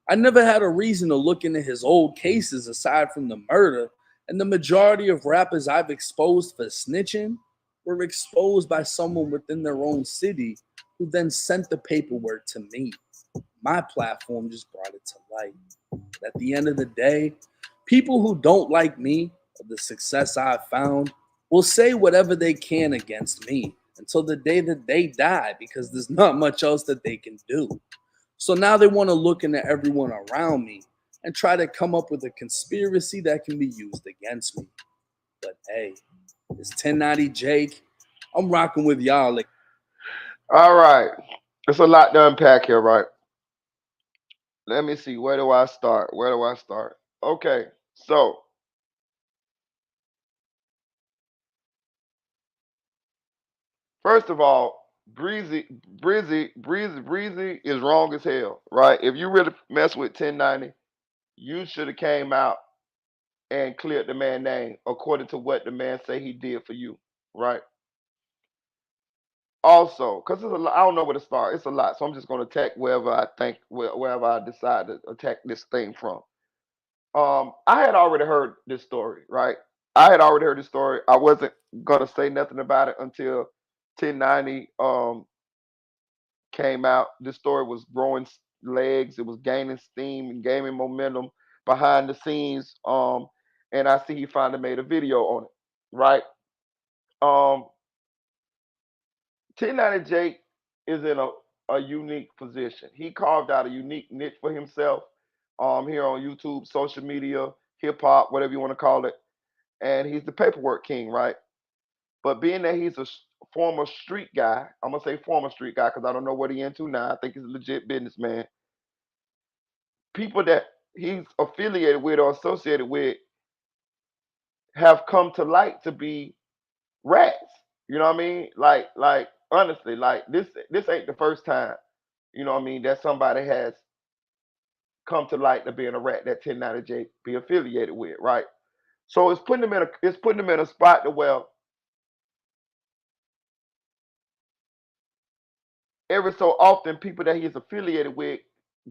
I never had a reason to look into his old cases aside from the murder, and the majority of rappers I've exposed for snitching were exposed by someone within their own city who then sent the paperwork to me. My platform just brought it to light. But at the end of the day, people who don't like me or the success I've found will say whatever they can against me until the day that they die, because there's not much else that they can do. So now they want to look into everyone around me and try to come up with a conspiracy that can be used against me. But hey, it's 1090 Jake. I'm rocking with y'all. All right. It's a lot to unpack here, right? Let me see. Where do I start? Where do I start? Okay. So, first of all, Breezy is wrong as hell, right? If you really mess with 1090, you should have came out and cleared the man name according to what the man say he did for you, right? Also, because it's a lot, I don't know where to start. It's a lot, so I'm just going to attack wherever I think, wherever I decide to attack this thing from. I had already heard this story, right? I had already heard this story. I wasn't gonna say nothing about it until 1090 came out. This story was growing legs. It was gaining steam and gaining momentum behind the scenes. And I see he finally made a video on it, right? Um, 1090 Jake is in a unique position. He carved out a unique niche for himself here on YouTube, social media, hip hop, whatever you want to call it. And he's the paperwork king, right? But being that he's a former street guy, I'm gonna say former street guy because I don't know what he into now. I think he's a legit businessman. People that he's affiliated with or associated with have come to light to be rats. You know what I mean? Like honestly, like this ain't the first time. You know what I mean? That somebody has come to light to being a rat that 1090J be affiliated with, right? So it's putting him in a spot to where every so often people that he's affiliated with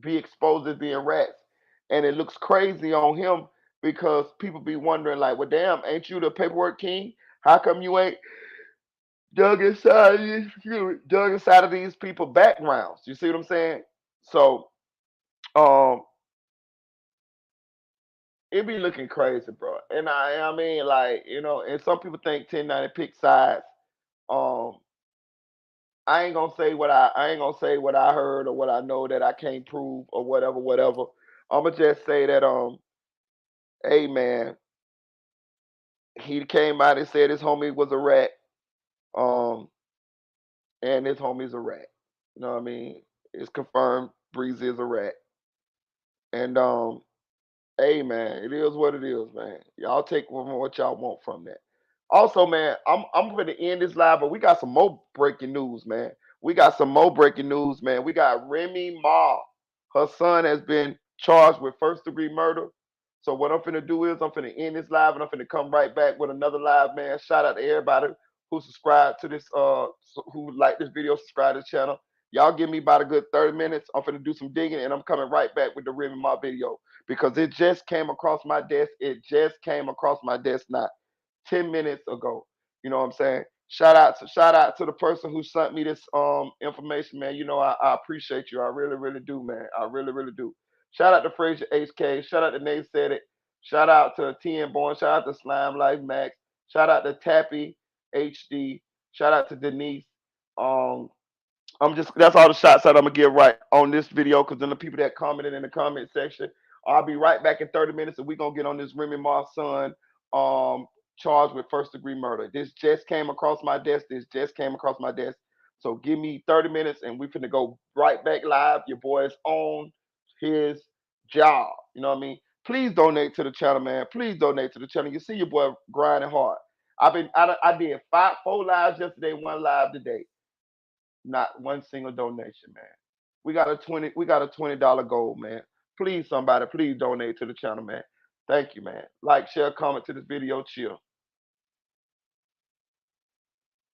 be exposed as being rats. And it looks crazy on him because people be wondering, like, well, damn, ain't you the paperwork king? How come you ain't dug inside of these people backgrounds? You see what I'm saying? So um it be looking crazy, bro. And I mean, like, and some people think 1090 pick sides. Um I ain't gonna say what I heard or what I know that I can't prove or whatever, whatever. I'ma just say that hey man, he came out and said his homie was a rat. Um and his homie's a rat. You know what I mean? It's confirmed Breezy is a rat. And hey man, it is what it is, man. Y'all take what y'all want from that. Also, man, I'm going to end this live, but we got some more breaking news, man. We got some more breaking news, man. We got Remy Ma. Her son has been charged with first degree murder. So what I'm finna do is I'm finna end this live and I'm finna come right back with another live, man. Shout out to everybody who subscribed to this, who like this video, subscribe to the channel. Y'all give me about a good 30 minutes. I'm finna do some digging and I'm coming right back with the Remy Ma video because it just came across my desk. It just came across my desk not 10 minutes ago. You know what I'm saying? Shout out to the person who sent me this information, man. I appreciate you. I really, really do, man. I really, really do. Shout out to Fraser HK. Shout out to Nate Said It. Shout out to TN Born. Shout out to Slime Life Max. Shout out to Tappy HD. Shout out to Denise. Um, that's all the shots that I'm gonna give right on this video because then the people that commented in the comment section, I'll be right back in 30 minutes and we're gonna get on this Remy Ma son um charged with first degree murder. This just came across my desk. So give me 30 minutes and we finna go right back live. Your boy is on his job. You know what I mean? Please donate to the channel, man. Please donate to the channel. You see your boy grinding hard. I did 4 lives yesterday, 1 live today. Not one single donation, man. We got a $20 goal, man. Please, somebody, please donate to the channel, man. Thank you, man. Like, share, comment to this video. Chill.